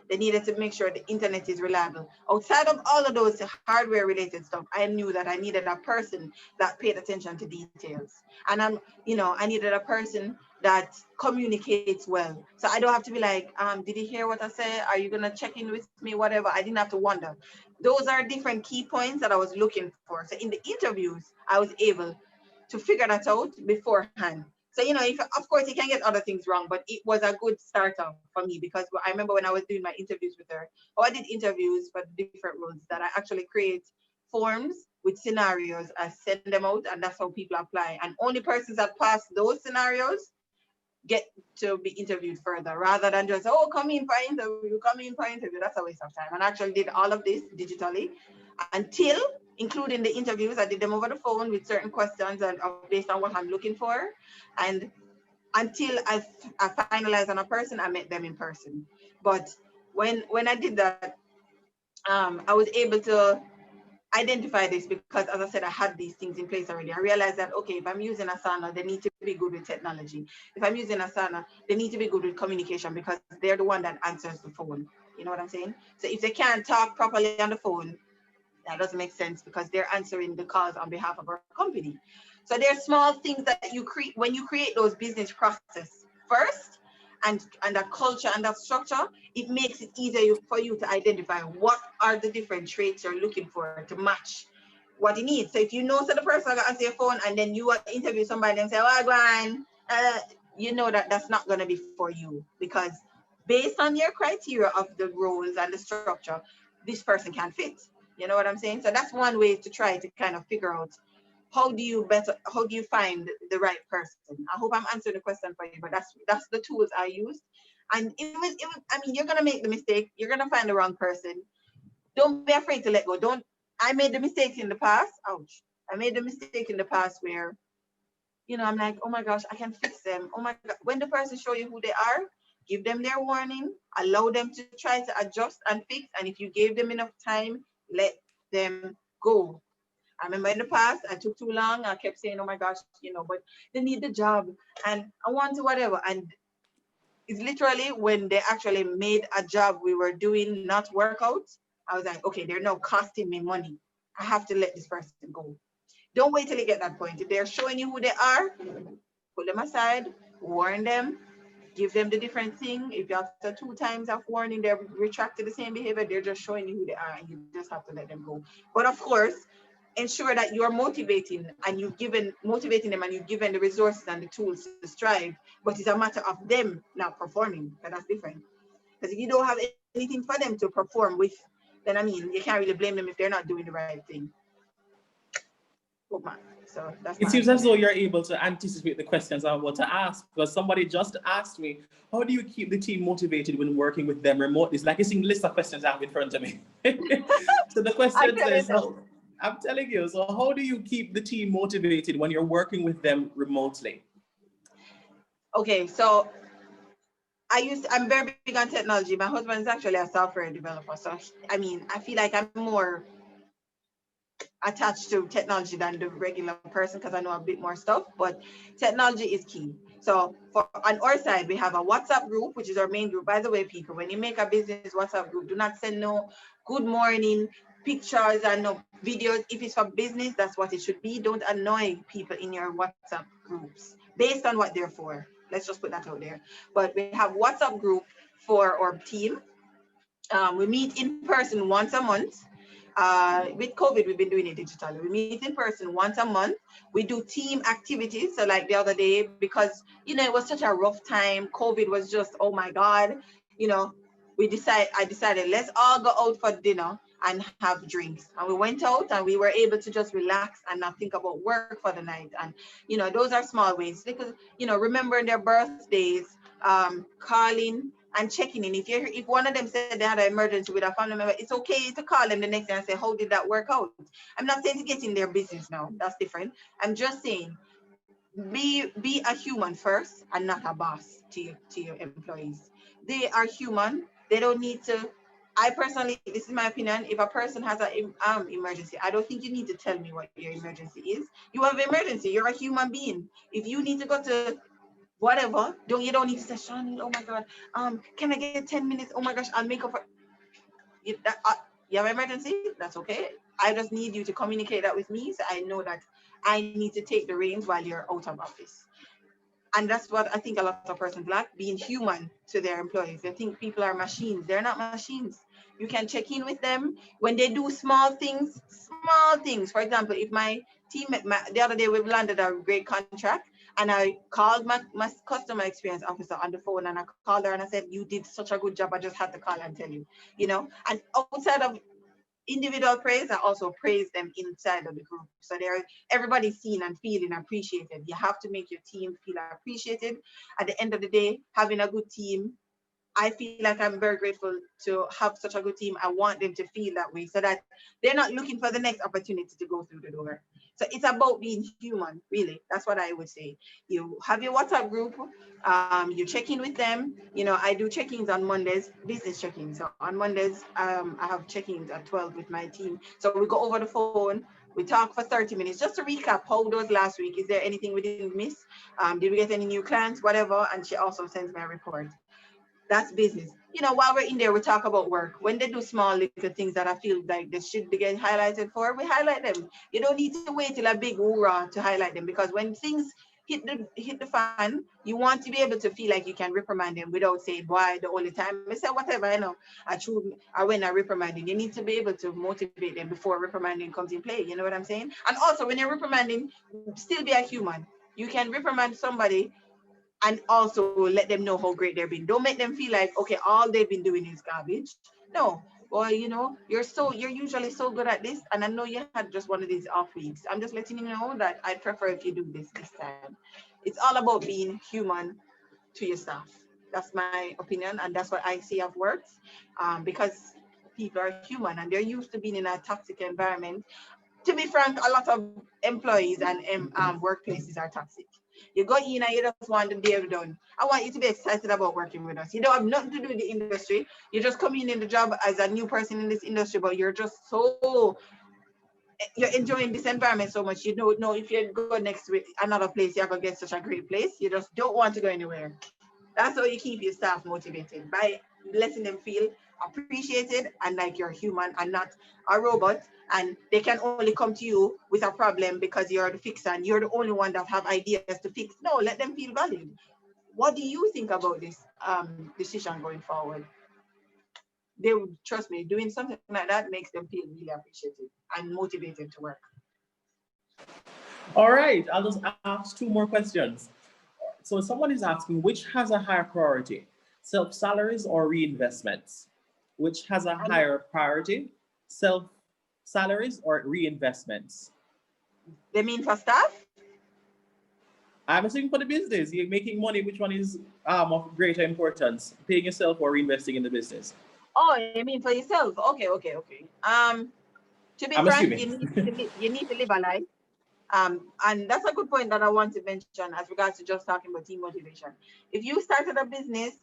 S1: They needed to make sure the internet is reliable. Outside of all of those hardware related stuff, I knew that I needed a person that paid attention to details. And I needed a person that communicates well. So I don't have to be like, did you hear what I said? Are you gonna check in with me? Whatever. I didn't have to wonder. Those are different key points that I was looking for. So in the interviews, I was able to figure that out beforehand. So, if of course you can get other things wrong, but it was a good starter for me because I remember when I was doing my interviews with her, or I did interviews for different roles, that I actually create forms with scenarios. I send them out, and that's how people apply. And only persons that pass those scenarios get to be interviewed further, rather than just, oh, come in for interview, come in for interview. That's a waste of time. And I actually did all of this digitally until, including the interviews, I did them over the phone with certain questions and based on what I'm looking for. And until I finalized on a person, I met them in person. But when I did that, I was able to identify this because, as I said, I had these things in place already. I realized that, okay, if I'm using Asana, they need to be good with technology. If I'm using Asana, they need to be good with communication because they're the one that answers the phone. You know what I'm saying? So if they can't talk properly on the phone, that doesn't make sense because they're answering the calls on behalf of our company. So there are small things that you create when you create those business process first, and that culture and that structure. It makes it easier for you to identify what are the different traits you're looking for to match what you need. So if you know, so the person got answer your phone and then you interview somebody and say, oh, go on, you know that that's not going to be for you because based on your criteria of the roles and the structure, this person can fit. You know what I'm saying? So that's one way to try to kind of figure out how do you find the right person. I hope I'm answering the question for you, but that's the tools I used. And I mean, you're gonna make the mistake, you're gonna find the wrong person. Don't be afraid to let go. Don't I made the mistakes in the past. Ouch. I made the mistake in the past where, I'm like, oh my gosh, I can fix them. Oh my god. When the person show you who they are, give them their warning, allow them to try to adjust and fix. And if you gave them enough time, let them go. I remember in the past, I took too long. I kept saying, oh my gosh, but they need the job and I want to whatever. And it's literally when they actually made a job we were doing not work out, I was like, okay, they're now costing me money. I have to let this person go. Don't wait till you get that point. If they're showing you who they are, put them aside, warn them, give them the different thing. If after 2 times of warning, they're retracted the same behavior, they're just showing you who they are and you just have to let them go. But of course, ensure that you're motivating and motivating them and you've given the resources and the tools to strive. But it's a matter of them not performing. And that's different. Because if you don't have anything for them to perform with, then I mean, you can't really blame them if they're not doing the right thing. Oh man. So that's my
S2: It seems
S1: answer
S2: as
S1: there.
S2: though you're able to anticipate the questions I'm about to ask, because somebody just asked me, how do you keep the team motivated when working with them remotely? It's like it's a list of questions I have in front of me. So the
S1: I
S2: question
S1: tell you
S2: says,
S1: them.
S2: I'm telling you, so how do you keep the team motivated when you're working with them remotely?
S1: Okay, so I'm very big on technology. My husband is actually a software developer. So I mean, I feel like I'm more attached to technology than the regular person because I know a bit more stuff, but technology is key. So for on our side, we have a WhatsApp group, which is our main group. By the way, people, when you make a business WhatsApp group, do not send no good morning pictures and no videos. If it's for business, that's what it should be. Don't annoy people in your WhatsApp groups based on what they're for. Let's just put that out there. But we have WhatsApp group for our team. We meet in person once a month. With COVID, we've been doing it digitally. We meet in person once a month. We do team activities. So, like the other day, because it was such a rough time. COVID was just, oh my God. I decided let's all go out for dinner and have drinks. And we went out and we were able to just relax and not think about work for the night. And those are small ways because remembering their birthdays, calling and checking in. If one of them said they had an emergency with a family member, it's okay to call them the next day and say, how did that work out? I'm not saying to get in their business now. That's different. I'm just saying be a human first and not a boss to your employees. They are human. They don't need to. I personally, this is my opinion. If a person has an emergency, I don't think you need to tell me what your emergency is. You have an emergency. You're a human being. If you need to go to whatever, you don't need to say, Shawnee, oh my God, can I get 10 minutes? Oh my gosh, I'll make up for you have an emergency, that's okay. I just need you to communicate that with me so I know that I need to take the reins while you're out of office. And that's what I think a lot of persons lack, being human to their employees. They think people are machines. They're not machines. You can check in with them when they do small things. Small things. For example, if my teammate, the other day we landed a great contract, and I called my customer experience officer on the phone, and I called her and I said, you did such a good job. I just had to call and tell you. And outside of individual praise, I also praise them inside of the group. So everybody's seen and feeling appreciated. You have to make your team feel appreciated. At the end of the day, having a good team, I feel like I'm very grateful to have such a good team. I want them to feel that way so that they're not looking for the next opportunity to go through the door. So it's about being human, really. That's what I would say. You have your WhatsApp group, you check in with them. I do check-ins on Mondays, business check-ins. So on Mondays, I have check-ins at 12 with my team. So we go over the phone, we talk for 30 minutes just to recap how those last week. Is there anything we didn't miss? Did we get any new clients? Whatever. And she also sends me a report. That's business. While we're in there, we talk about work. When they do small little things that I feel like they should be getting highlighted for, we highlight them. You don't need to wait till a big hoorah to highlight them, because when things hit the fan, you want to be able to feel like you can reprimand them without saying why the only time. I say whatever, or when I reprimanding. You need to be able to motivate them before reprimanding comes in play. You know what I'm saying? And also when you're reprimanding, still be a human. You can reprimand somebody and also let them know how great they're being. Don't make them feel like, okay, all they've been doing is garbage. No, boy, you're usually so good at this, and I know you had just one of these off weeks. I'm just letting you know that I'd prefer if you do this time. It's all about being human to your staff. That's my opinion, and that's what I see of works, because people are human and they're used to being in a toxic environment. To be frank, a lot of employees and workplaces are toxic. You go in and you just want the deal done. I want you to be excited about working with us. You don't have nothing to do with the industry. You just come in the job as a new person in this industry, but you're just so you're enjoying this environment so much. You don't know if you go next to another place, you're gonna get such a great place. You just don't want to go anywhere. That's how you keep your staff motivated, by letting them feel appreciated and like you're human and not a robot. And they can only come to you with a problem because you're the fixer and you're the only one that have ideas to fix. No, let them feel valued. What do you think about this decision going forward? They would, trust me, doing something like that makes them feel really appreciated and motivated to work.
S2: All right, I'll just ask two more questions. So someone is asking, which has a higher priority, self salaries or reinvestments? Which has a
S1: And
S2: higher priority, self salaries or reinvestments?
S1: they mean for staff?
S2: I'm assuming for the business, you're making money. Which one is of greater importance, paying yourself or reinvesting in the business?
S1: Oh, you mean for yourself? Okay, okay, okay. To be
S2: I'm
S1: frank,
S2: assuming.
S1: you need to live a life. And that's a good point that I want to mention as regards to just talking about team motivation. If you started a business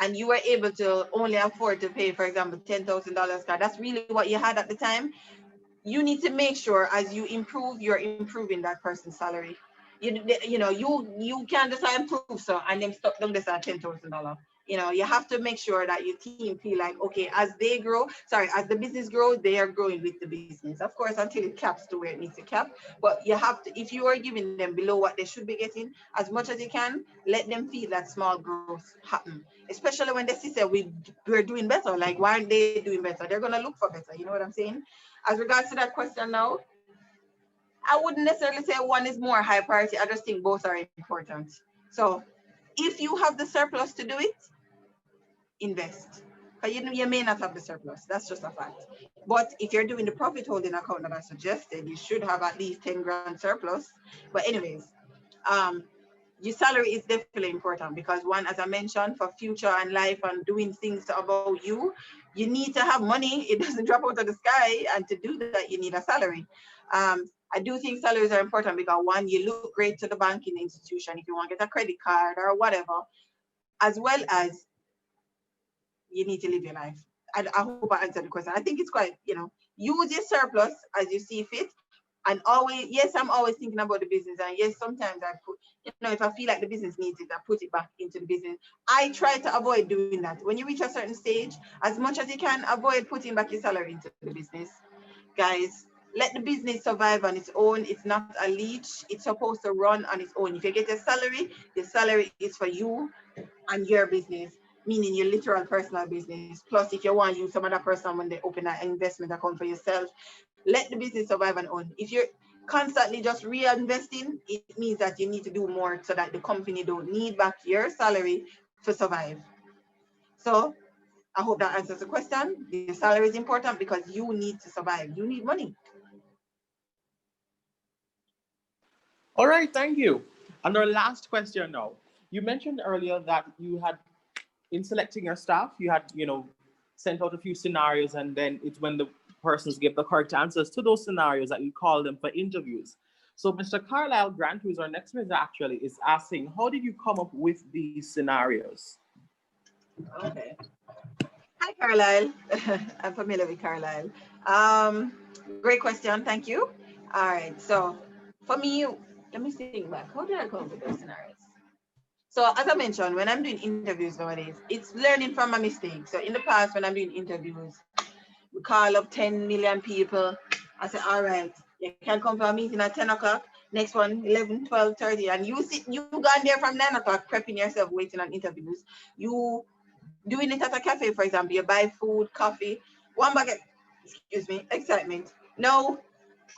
S1: and you were able to only afford to pay, for example, $10,000, that's really what you had at the time, you need to make sure as you improve, you're improving that person's salary. You can't just improve so and then stop them this at $10,000. You have to make sure that your team feel like, okay, as they grow, sorry, as the business grows, they are growing with the business. Of course, until it caps to where it needs to cap. But you have to, if you are giving them below what they should be getting, as much as you can, let them feel that small growth happen. Especially when they see say we're doing better. Like, why aren't they doing better? They're gonna look for better. You know what I'm saying? As regards to that question now, I wouldn't necessarily say one is more high priority. I just think both are important. So if you have the surplus to do it, invest. But you may not have the surplus. That's just a fact. But if you're doing the profit holding account that I suggested, you should have at least 10 grand surplus. But anyways, um, your salary is definitely important because one, as I mentioned, for future and life and doing things about you, you need to have money. It doesn't drop out of the sky, and to do that, you need a salary. I do think salaries are important because one, you look great to the banking institution if you want to get a credit card or whatever, as well as you need to live your life. I hope I answered the question. I think it's quite, use your surplus as you see fit. And always, yes, I'm always thinking about the business. And yes, sometimes I put, if I feel like the business needs it, I put it back into the business. I try to avoid doing that. When you reach a certain stage, as much as you can, avoid putting back your salary into the business. Guys, let the business survive on its own. It's not a leech. It's supposed to run on its own. If you get your salary is for you and your business, meaning your literal personal business. Plus, if you want to use some other person when they open an investment account for yourself, let the business survive on own. If you're constantly just reinvesting, it means that you need to do more so that the company don't need back your salary to survive. So I hope that answers the question. The salary is important because you need to survive. You need money.
S2: All right, thank you. And our last question now. You mentioned earlier that you had, in selecting your staff, you had, sent out a few scenarios, and then it's when the persons give the correct answers to those scenarios that you call them for interviews. So Mr. Carlisle Grant, who is our next visitor actually, is asking, how did you come up with these scenarios?
S1: Okay. Hi, Carlisle. I'm familiar with Carlisle. Great question. Thank you. All right. So for me, let me think back. How did I come up with those scenarios? So as I mentioned, when I'm doing interviews nowadays, it's learning from my mistakes. So in the past, when I'm doing interviews, we call up 10 million people. I say, all right, you can come for a meeting at 10 o'clock. Next one, 11, 12, 30. And you gone there from 9 o'clock, prepping yourself, waiting on interviews. You doing it at a cafe, for example, you buy food, coffee, one bucket, excuse me, excitement. No,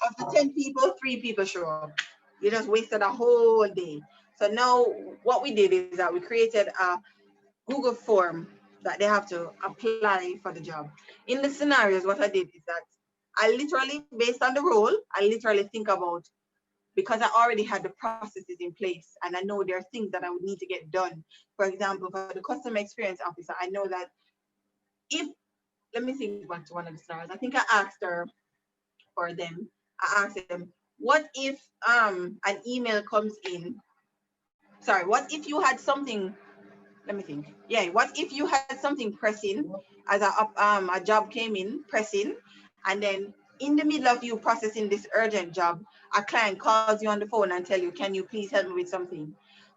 S1: of the 10 people, 3 people show up. You just wasted a whole day. So now what we did is that we created a Google form that they have to apply for the job. In the scenarios, what I did is that I literally, based on the role, I literally think about, because I already had the processes in place and I know there are things that I would need to get done. For example, for the customer experience officer, I know that if, let me think back to one of the scenarios. I think I asked her or them, I asked them, what if an email comes in sorry, what if you had something, let me think. Yeah, what if you had something pressing as a job came in pressing, and then in the middle of you processing this urgent job, a client calls you on the phone and tell you, can you please help me with something?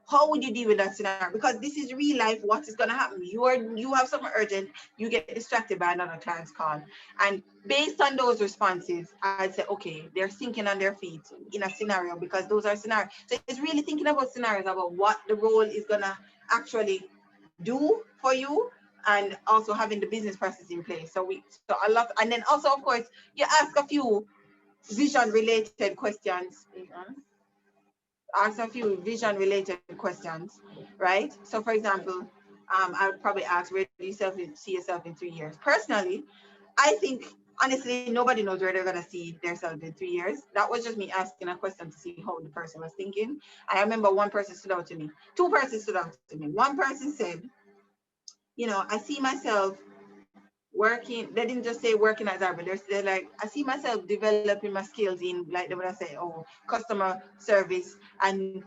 S1: How would you deal with that scenario? Because this is real life. What is gonna happen? You have something urgent, you get distracted by another client's call. And based on those responses, I'd say, okay, they're thinking on their feet in a scenario, because those are scenarios. So it's really thinking about scenarios about what the role is gonna actually do for you, and also having the business process in place. So a lot, and then also of course you ask a few vision related questions. Ask a few vision related questions, right? So for example, I would probably ask, where do you see yourself in 3 years? Personally, I think honestly nobody knows where they're gonna see themselves in 3 years. That was just me asking a question to see how the person was thinking. I remember one person stood out to me. Two persons stood out to me. One person said, I see myself working. They didn't just say working as arbiter. They're like, I see myself developing my skills in, like they would say, oh, customer service and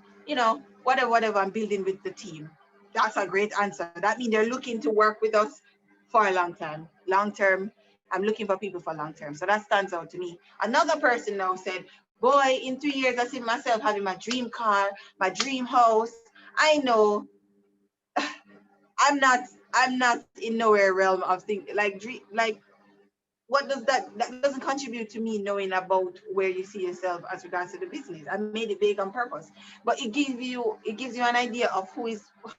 S1: whatever I'm building with the team. That's a great answer. That means they're looking to work with us for a long time. Long term, I'm looking for people for long term. So that stands out to me. Another person now said, boy, in 3 years I see myself having my dream car, my dream house. I know I'm not in nowhere realm of thing like dream, like what does that doesn't contribute to me knowing about where you see yourself as regards to the business. I made it vague on purpose, but it gives you an idea of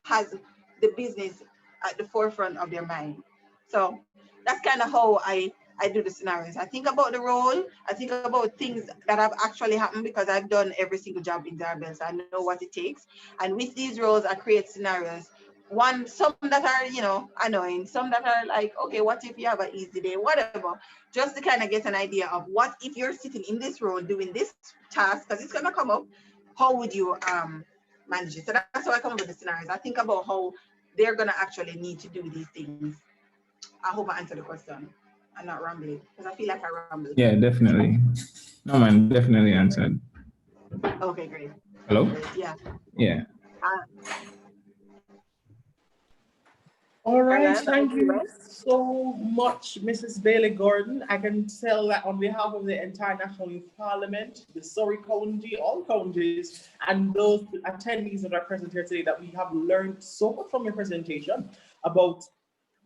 S1: has the business at the forefront of their mind. So that's kind of how I do the scenarios. I think about the role. I think about things that have actually happened, because I've done every single job in Darbel, so I know what it takes. And with these roles, I create scenarios. Some that are annoying, some that are like, okay, what if you have an easy day, whatever, just to kind of get an idea of what if you're sitting in this role doing this task, because it's going to come up. How would you manage it? So that's how I come up with the scenarios. I think about how they're going to actually need to do these things. I hope I answered the question. I'm not rambling, because I feel like I ramble.
S3: Yeah, definitely. No man, definitely answered.
S1: Okay, great.
S3: Hello?
S1: Great, yeah.
S3: Yeah.
S2: All
S1: Carla,
S2: right,
S1: that was
S2: thank
S1: you, right?
S2: you so much, Mrs. Bailey Gordon. I can tell that on behalf of the entire National Youth Parliament, the Surrey County, all counties, and those attendees that are present here today, that we have learned so much from your presentation about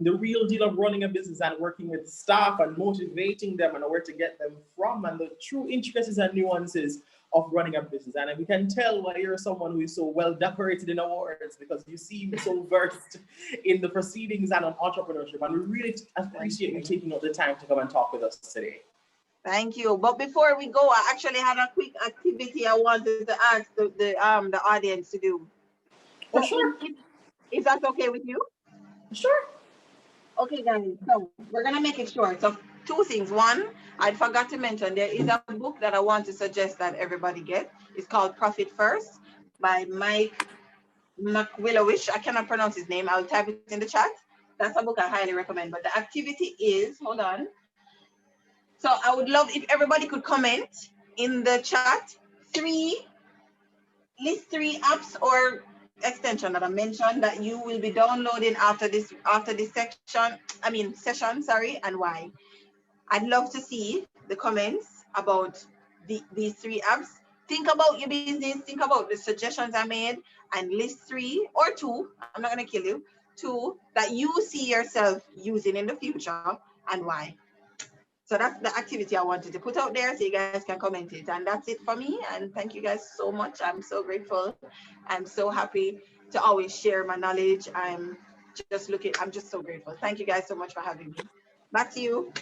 S2: the real deal of running a business and working with staff and motivating them and where to get them from, and the true intricacies and nuances of running a business. And we can tell why you're someone who is so well decorated in awards, because you seem so versed in the proceedings and on entrepreneurship. And we really appreciate you taking out the time to come and talk with us today.
S1: Thank you. But before we go, I actually had a quick activity I wanted to ask the audience to do.
S2: Oh,
S1: So
S2: sure.
S1: if that's okay with you?
S2: Sure.
S1: Okay, guys. So we're gonna make it short. So two things. One, I forgot to mention there is a book that I want to suggest that everybody get. It's called Profit First by Mike McWillowish. I cannot pronounce his name. I'll type it in the chat. That's a book I highly recommend. But the activity is, hold on. So I would love if everybody could comment in the chat three list three apps or extension that I mentioned that you will be downloading after this session, sorry, and why. I'd love to see the comments about these three apps. Think about your business, think about the suggestions I made, and list three or two, I'm not gonna kill you, two that you see yourself using in the future and why. So that's the activity I wanted to put out there so you guys can comment it. And that's it for me. And thank you guys so much. I'm so grateful. I'm so happy to always share my knowledge. I'm just so grateful. Thank you guys so much for having me. Back to you.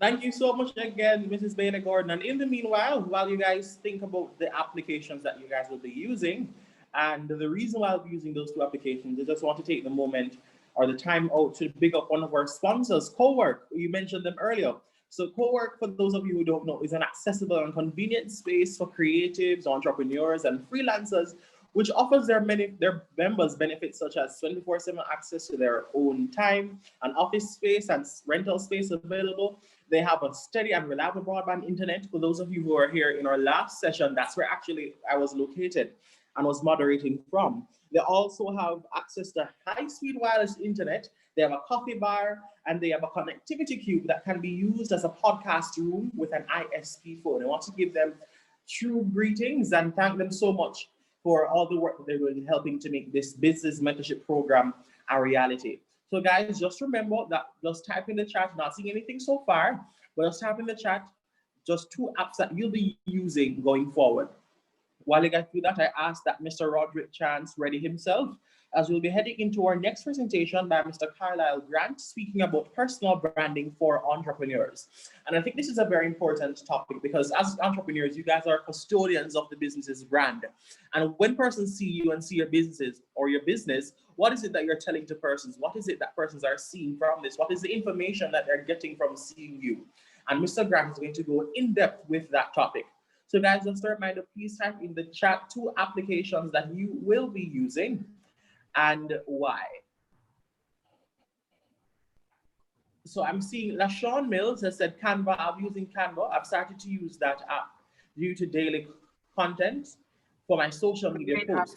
S2: Thank you so much again, Mrs. Bailey Gordon. And in the meanwhile, while you guys think about the applications that you guys will be using, and the reason why I'll be using those two applications, I just want to take the moment or the time out to big up one of our sponsors, Cowork. You mentioned them earlier. So Cowork, for those of you who don't know, is an accessible and convenient space for creatives, entrepreneurs, and freelancers, which offers their members benefits such as 24/7 access to their own time, an office space and rental space available. They have a steady and reliable broadband internet. For those of you who are here in our last session, that's where actually I was located. and was moderating from. They also have access to high-speed wireless internet. They have a coffee bar, and they have a connectivity cube that can be used as a podcast room with an ISP phone. I want to give them true greetings and thank them so much for all the work that they're doing helping to make this business mentorship program a reality. So guys, just remember that just type in the chat, not seeing anything so far, but just type in the chat just 2 apps that you'll be using going forward. While you get through that, I asked that Mr. Roderick Chance ready himself, as we'll be heading into our next presentation by Mr. Carlisle Grant, speaking about personal branding for entrepreneurs. And I think this is a very important topic because as entrepreneurs, you guys are custodians of the business's brand. And when persons see you and see your businesses or your business, what is it that you're telling to persons? What is it that persons are seeing from this? What is the information that they're getting from seeing you? And Mr. Grant is going to go in depth with that topic. So guys, just a reminder, please type in the chat 2 applications that you will be using and why. So I'm seeing LaShawn Mills has said Canva. I'm using Canva. I've started to use that app due to daily content for my social media posts.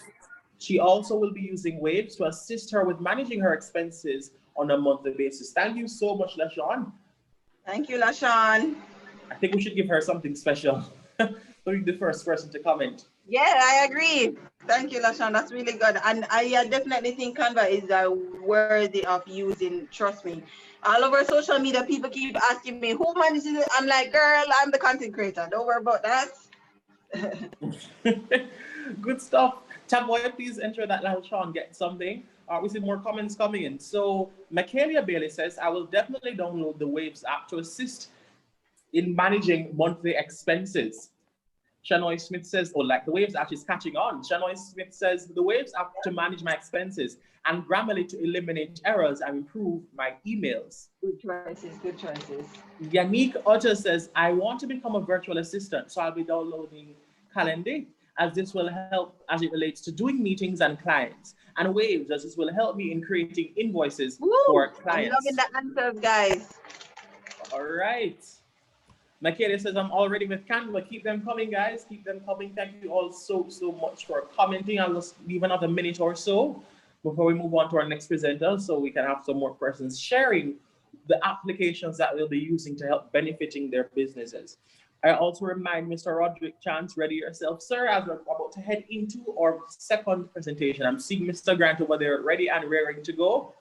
S2: She also will be using Waves to assist her with managing her expenses on a monthly basis. Thank you so much, LaShawn.
S1: Thank you, LaShawn.
S2: I think we should give her something special. So you're the first person to comment.
S1: Yeah, I agree. Thank you, LaShawn. That's really good. And I definitely think Canva is worthy of using. Trust me. All over social media, people keep asking me, who manages it? I'm like, girl, I'm the content creator. Don't worry about that.
S2: Good stuff. Taboy, please ensure that LaShawn gets something. We see more comments coming in. So Michaelia Bailey says, I will definitely download the Waves app to assist in managing monthly expenses. Shanoy Smith says, oh, like the Waves app is catching on. Shanoy Smith says, the Waves app to manage my expenses and Grammarly to eliminate errors and improve my emails.
S1: Good choices, good choices.
S2: Yannick Otter says, I want to become a virtual assistant, so I'll be downloading Calendar, as this will help as it relates to doing meetings and clients. And Waves, as this will help me in creating invoices for clients.
S1: I'm loving the answers, guys.
S2: All right. Michaela says, I'm already with Canva. Keep them coming, guys. Keep them coming. Thank you all so much for commenting. I'll just leave another minute or so before we move on to our next presenter so we can have some more persons sharing the applications that we'll be using to help benefiting their businesses. I also remind Mr. Roderick Chance, ready yourself, sir, as we're about to head into our second presentation. I'm seeing Mr. Grant over there ready and raring to go.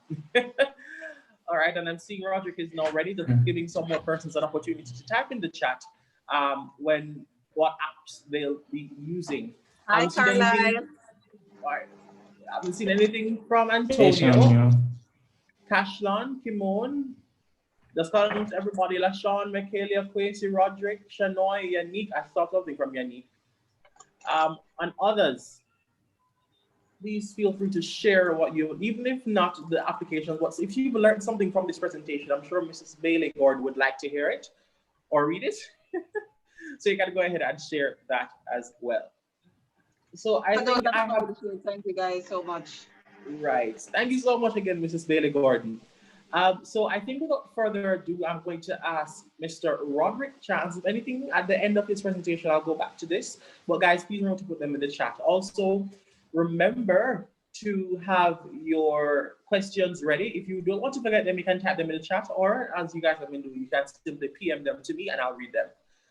S2: All right, and I'm seeing Roderick is now ready, just giving some more persons an opportunity to type in the chat what apps they'll be using.
S1: Hi, Carlisle.
S2: I haven't seen anything from Antonio. Cashlon, Kimon, just calling out everybody, LaShawn, Michaelia, Quasi, Roderick, Shanoy, Yannick. I saw something from Yannick. And others. Please feel free to share what you, even if not the application, if you've learned something from this presentation, I'm sure Mrs. Bailey Gord would like to hear it or read it. So you got to go ahead and share that as well. So I think I have...
S1: Thank you guys so much.
S2: Right. Thank you so much again, Mrs. Bailey Gordon. So I think without further ado, I'm going to ask Mr. Roderick Chance. If anything at the end of his presentation, I'll go back to this. But guys, please remember to put them in the chat. Also, remember to have your questions ready. If you don't want to forget them, you can type them in the chat, or as you guys have been doing, you can simply PM them to me and I'll read them.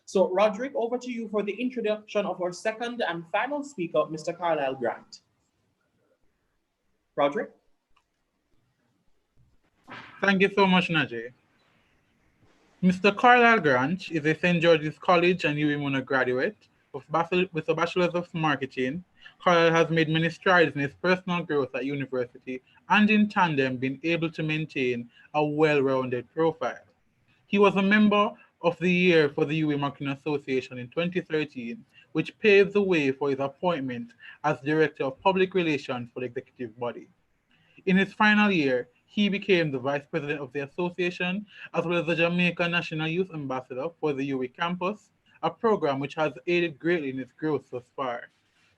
S2: So Roderick, over to you for the introduction of our second and final speaker, Mr. Carlisle Grant. Roderick?
S4: Thank you so much, Najee. Mr. Carlisle Grant is a St. George's College and UWI graduate with a Bachelor's of Marketing. Carlisle has made many strides in his personal growth at university and in tandem been able to maintain a well-rounded profile. He was a member of the year for the UWI Marketing Association in 2013, which paved the way for his appointment as Director of Public Relations for the executive body. In his final year, he became the Vice President of the association, as well as the Jamaica National Youth Ambassador for the UWI campus, a program which has aided greatly in its growth thus far.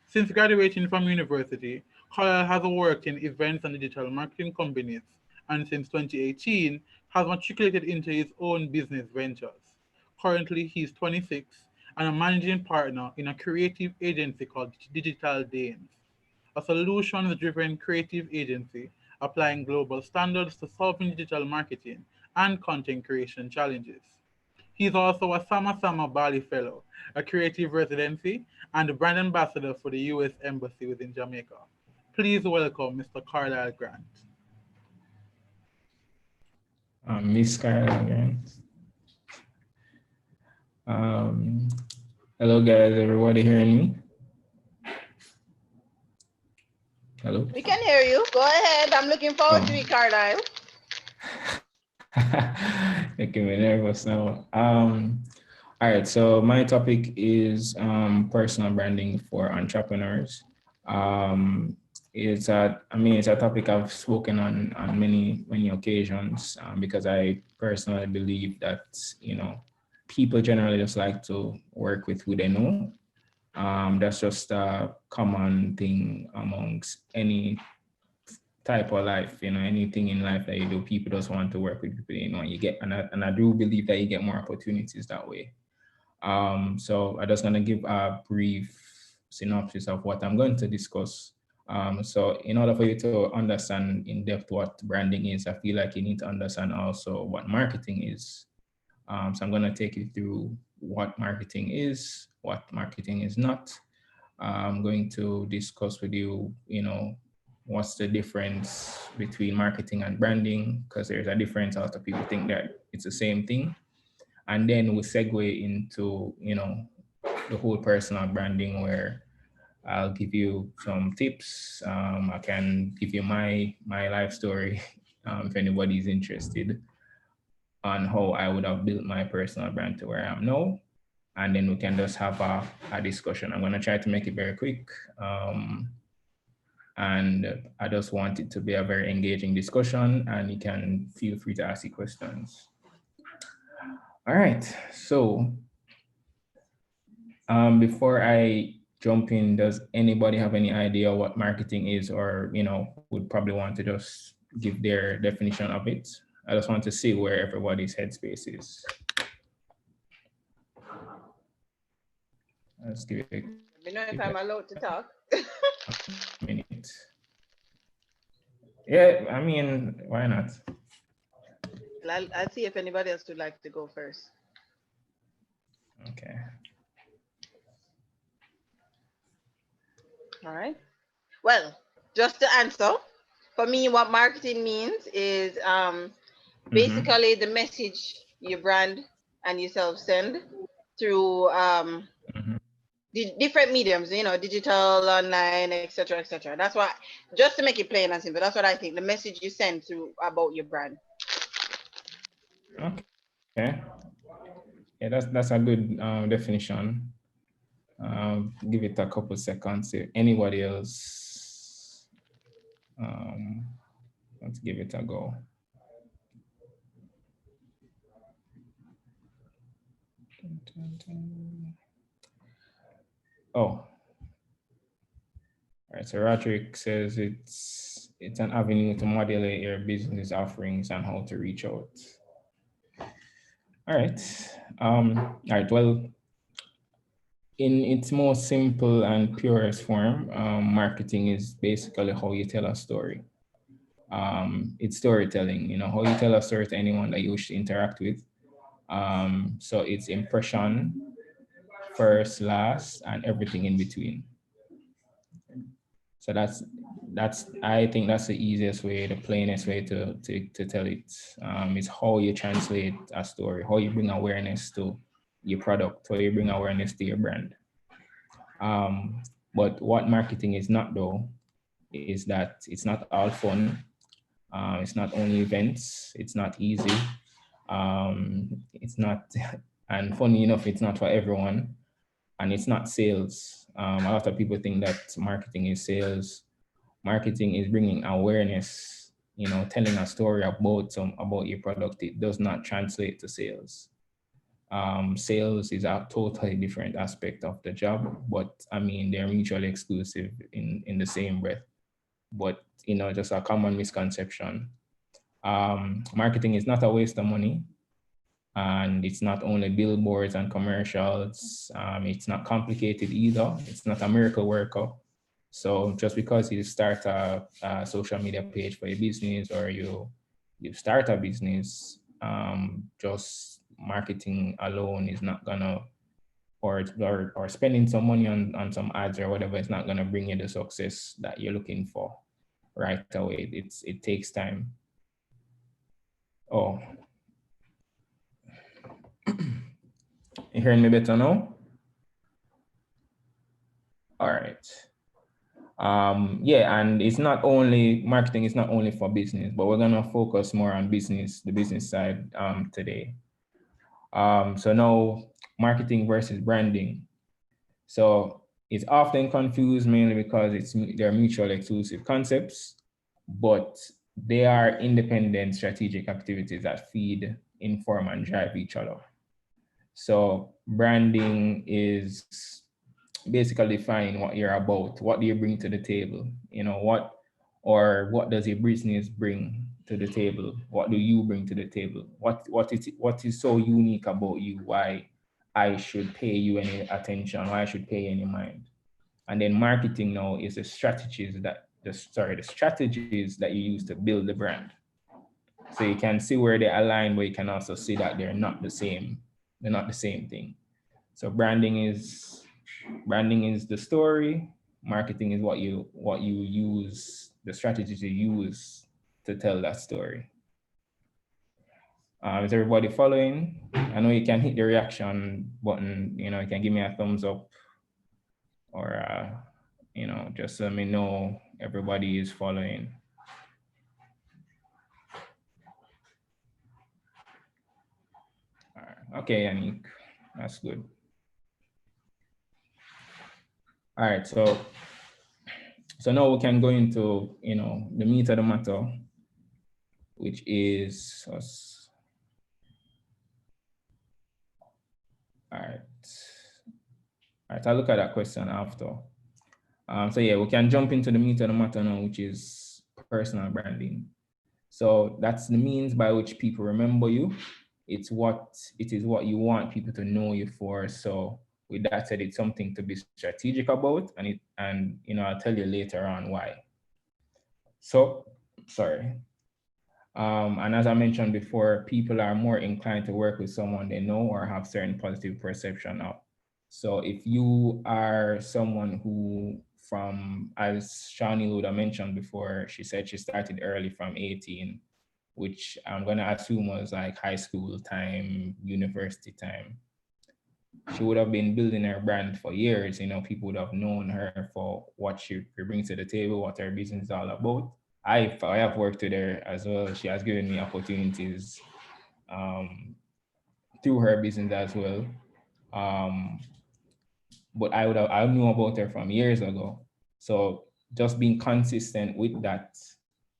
S4: Since graduating from university, Carlisle has worked in events and digital marketing companies, and since 2018, has matriculated into his own business ventures. Currently, he is 26 and a managing partner in a creative agency called Digital Danes. a solutions-driven creative agency applying global standards to solving digital marketing and content creation challenges. He's also a Sama Sama Bali Fellow, a creative residency, and a brand ambassador for the U.S. Embassy within Jamaica. Please welcome Mr. Carlisle Grant.
S3: Miss Carla again. Hello guys, everybody hearing me? Hello?
S1: We can hear you. Go ahead. I'm looking forward to it, Carlisle.
S3: Making me nervous now. All right, so my topic is personal branding for entrepreneurs. It's a topic I've spoken on many occasions because I personally believe that, people generally just like to work with who they know. That's just a common thing amongst any type of life, anything in life that you do, people just want to work with people, you get, and I do believe that you get more opportunities that way. So I'm just gonna give a brief synopsis of what I'm going to discuss. So in order for you to understand in depth what branding is, I feel like you need to understand also what marketing is. So I'm gonna take you through what marketing is, what marketing is not. I'm going to discuss with you, what's the difference between marketing and branding, because there's a difference. A lot of people think that it's the same thing. And then we'll segue into, the whole personal branding, where I'll give you some tips. I can give you my life story if anybody's interested on how I would have built my personal brand to where I am now. And then we can just have a discussion. I'm going to try to make it very quick. And I just want it to be a very engaging discussion, and you can feel free to ask your questions. All right, so before I jump in, does anybody have any idea what marketing is, or would probably want to just give their definition of it? I just want to see where everybody's headspace is. Let's give it
S1: Let me know if I'm allowed to talk.
S3: a minute. Yeah, I mean, why not?
S1: I'll see if anybody else would like to go first.
S3: Okay.
S1: All right. Well, just to answer, for me, what marketing means is basically the message your brand and yourself send through the different mediums, digital, online, etc., etc. That's why, just to make it plain and simple, that's what I think, the message you send through about your brand.
S3: Okay. Yeah, that's a good definition. Give it a couple seconds. If anybody else let's give it a go. Oh, all right. So Roderick says it's an avenue to modulate your business offerings and how to reach out. All right. All right. Well, in its most simple and purest form, marketing is basically how you tell a story. It's storytelling, how you tell a story to anyone that you wish to interact with. So it's impression, first, last, and everything in between. So I think that's the easiest way, the plainest way to tell it. It's how you translate a story, how you bring awareness to your product, how you bring awareness to your brand. But what marketing is not, though, is that it's not all fun. It's not only events. It's not easy. It's not, and funny enough, it's not for everyone. And it's not sales. A lot of people think that marketing is sales. Marketing is bringing awareness, telling a story about your product. It does not translate to sales. Sales is a totally different aspect of the job, but I mean, they're mutually exclusive in the same breath. But, just a common misconception. Marketing is not a waste of money. And it's not only billboards and commercials. It's not complicated either. It's not a miracle worker. So just because you start a social media page for your business, or you start a business, just marketing alone is not gonna, or spending some money on some ads or whatever, is not gonna bring you the success that you're looking for right away. It takes time. Oh, you hearing me better now? All right. Yeah, and it's not only marketing, it's not only for business, but we're gonna focus more on business, the business side today. So now, marketing versus branding. So it's often confused mainly because they're mutually exclusive concepts, but they are independent strategic activities that feed, inform, and drive each other. So branding is basically define what you're about. What do you bring to the table? What does your business bring to the table? What do you bring to the table? What is so unique about you? Why I should pay you any attention? Why I should pay you any mind? And then marketing now is the strategies that you use to build the brand. So you can see where they align, but you can also see that they're not the same. They're not the same thing. So branding is the story. Marketing is what you use, the strategies you use to tell that story. Is everybody following? I know you can hit the reaction button. You can give me a thumbs up, or just let me know everybody is following. All right. Okay, Yannick, that's good. All right, so now we can go into the meat of the matter, which is us. All right, I'll look at that question after. So yeah, we can jump into the meat of the matter now, which is personal branding. So that's the means by which people remember you. It is what you want people to know you for. So with that said, it's something to be strategic about, and I'll tell you later on why. So, sorry. And as I mentioned before, people are more inclined to work with someone they know or have certain positive perception of. So if you are someone who, as Shani would have mentioned before, she said she started early from 18, which I'm going to assume was like high school time, university time. She would have been building her brand for years. People would have known her for what she brings to the table, what her business is all about. I have worked with her as well. She has given me opportunities through her business as well. But I knew about her from years ago. So just being consistent with that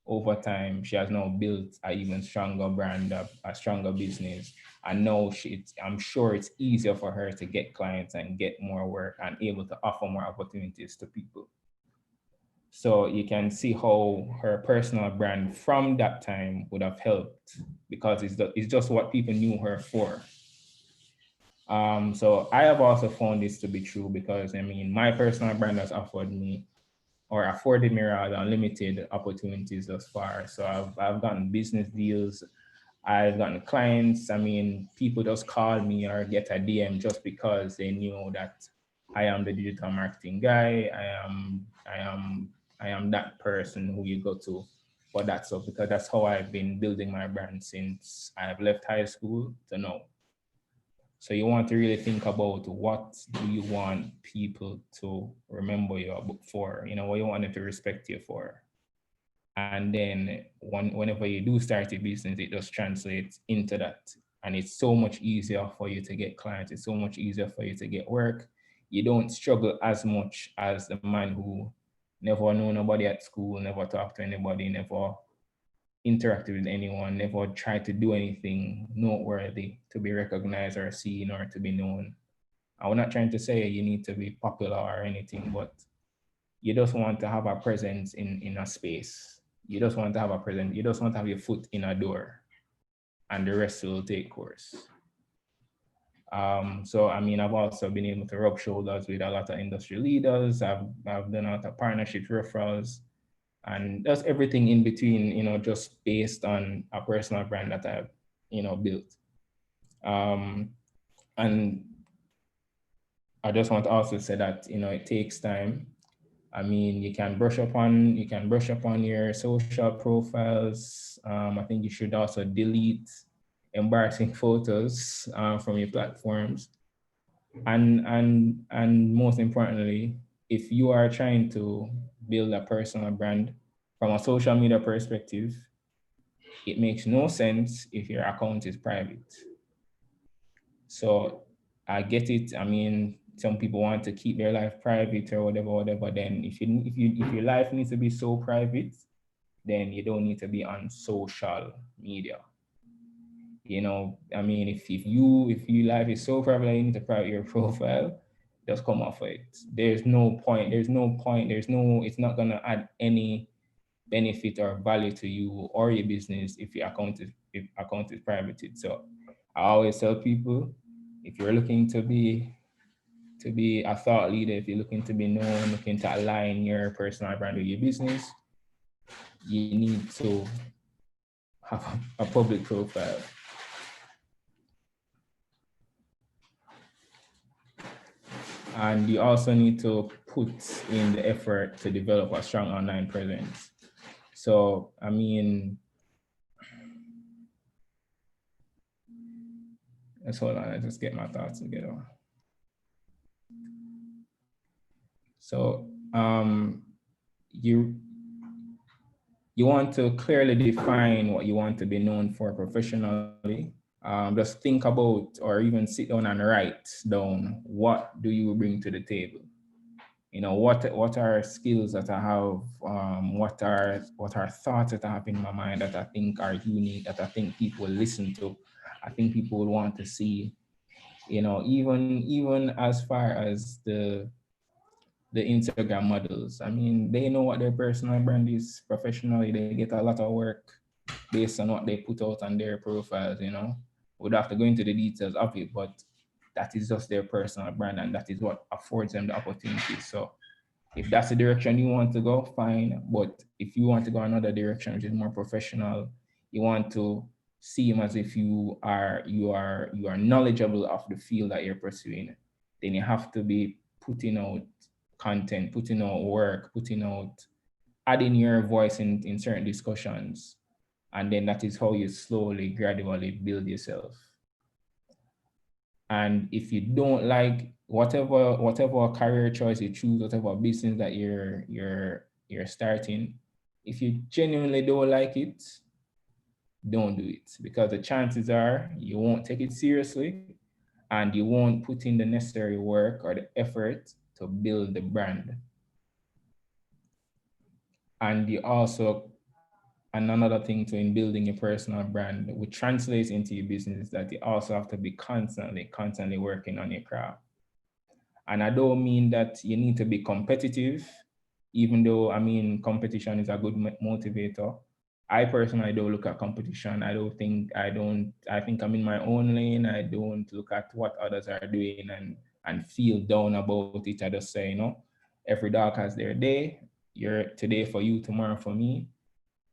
S3: over time, she has now built an even stronger brand, a stronger business. And now I'm sure it's easier for her to get clients and get more work and able to offer more opportunities to people. So you can see how her personal brand from that time would have helped, because it's just what people knew her for. So I have also found this to be true, because my personal brand has afforded me rather unlimited opportunities thus far. So I've gotten business deals, I've gotten clients. People just call me or get a DM just because they knew that I am the digital marketing guy. I am that person who you go to for that stuff, because that's how I've been building my brand since I've left high school to now. So you want to really think about, what do you want people to remember you for? What you want them to respect you for. And then whenever you do start a business, it just translates into that. And it's so much easier for you to get clients. It's so much easier for you to get work. You don't struggle as much as the man who never knew nobody at school, never talked to anybody, never interacted with anyone, never tried to do anything noteworthy to be recognized or seen or to be known. I'm not trying to say you need to be popular or anything, but you just want to have a presence in a space. You just want to have a presence. You just want to have your foot in a door, and the rest will take course. So I mean, I've also been able to rub shoulders with a lot of industry leaders. I've done a lot of partnership referrals, and that's everything in between, just based on a personal brand that I've, built. Um, and I just want to also say that, it takes time. I mean, you can brush up on your social profiles. I think you should also delete embarrassing photos from your platforms. And most importantly, if you are trying to build a personal brand from a social media perspective, it makes no sense if your account is private. So I get it. I mean, some people want to keep their life private or whatever. Then if your life needs to be so private, then you don't need to be on social media. I mean, if your life is so private and you need to private your profile, just come off it. There's no point. It's not gonna add any benefit or value to you or your business if account is privated. So I always tell people, if you're looking to be a thought leader, if you're looking to be known, looking to align your personal brand with your business, you need to have a public profile. And you also need to put in the effort to develop a strong online presence. So, I mean, let's hold on, I just get my thoughts together. So, you want to clearly define what you want to be known for professionally. Just think about, or even sit down and write down, what do you bring to the table? What are skills that I have? What are thoughts that I have in my mind that I think are unique, that I think people will listen to, I think people will want to see. Even as far as the Instagram models. I mean, they know what their personal brand is professionally. They get a lot of work based on what they put out on their profiles. We'd have to go into the details of it, but that is just their personal brand, and that is what affords them the opportunity. So if that's the direction you want to go, fine. But if you want to go another direction, which is more professional, you want to seem as if you are knowledgeable of the field that you're pursuing, then you have to be putting out content, putting out work, adding your voice in certain discussions. And then that is how you slowly, gradually build yourself. And if you don't like whatever career choice you choose, whatever business that you're starting, if you genuinely don't like it, don't do it, because the chances are you won't take it seriously and you won't put in the necessary work or the effort to build the brand. And you also, and another thing to in building your personal brand, which translates into your business, is that you also have to be constantly working on your craft. And I don't mean that you need to be competitive, even though, I mean, competition is a good motivator. I personally don't look at competition. I think I'm in my own lane. I don't look at what others are doing and feel down about it. I just say, every dog has their day. You're today for you, tomorrow for me.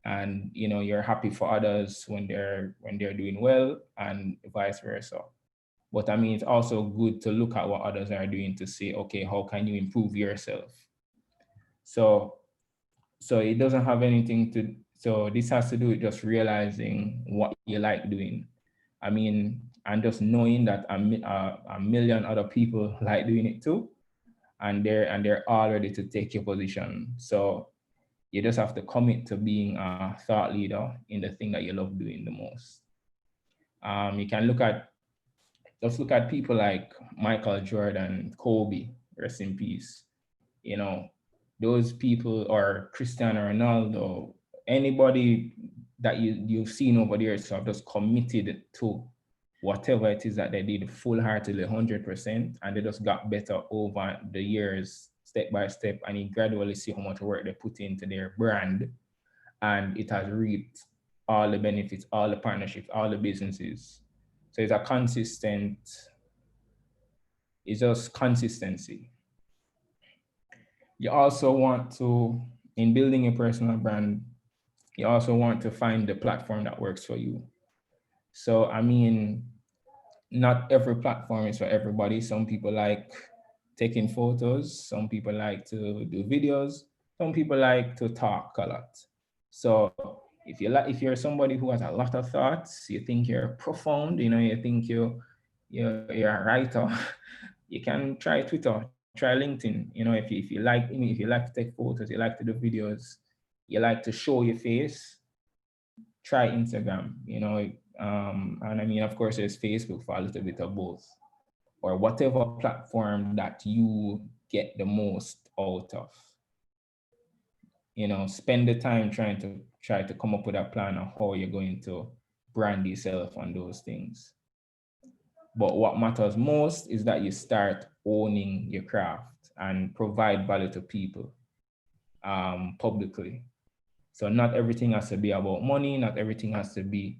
S3: And you're happy for others when they're doing well, and vice versa. But I mean, it's also good to look at what others are doing to say, okay, how can you improve yourself? So it doesn't have anything to, so this has to do with just realizing what you like doing. I mean, and just knowing that a million other people like doing it too, and they're all ready to take your position. So you just have to commit to being a thought leader in the thing that you love doing the most. You can look at people like Michael Jordan, Kobe, rest in peace. Those people, or Cristiano Ronaldo, anybody that you've seen over there, so I've just committed to whatever it is that they did full-heartedly, 100%, and they just got better over the years, step by step, and you gradually see how much work they put into their brand, and it has reaped all the benefits, all the partnerships, all the businesses. So it's a consistent It's just consistency. You also want to, in building a personal brand, you also want to find the platform that works for you. So, I mean, not every platform is for everybody. Some people like taking photos, some people like to do videos, some people like to talk a lot. So if you're somebody who has a lot of thoughts, you think you're profound, you think you're a writer, you can try Twitter, try LinkedIn. If you like to take photos, you like to do videos, you like to show your face, try Instagram, and I mean, of course, there's Facebook for a little bit of both, or whatever platform that you get the most out of. Spend the time try to come up with a plan of how you're going to brand yourself on those things. But what matters most is that you start owning your craft and provide value to people publicly. So not everything has to be about money. Not everything has to be,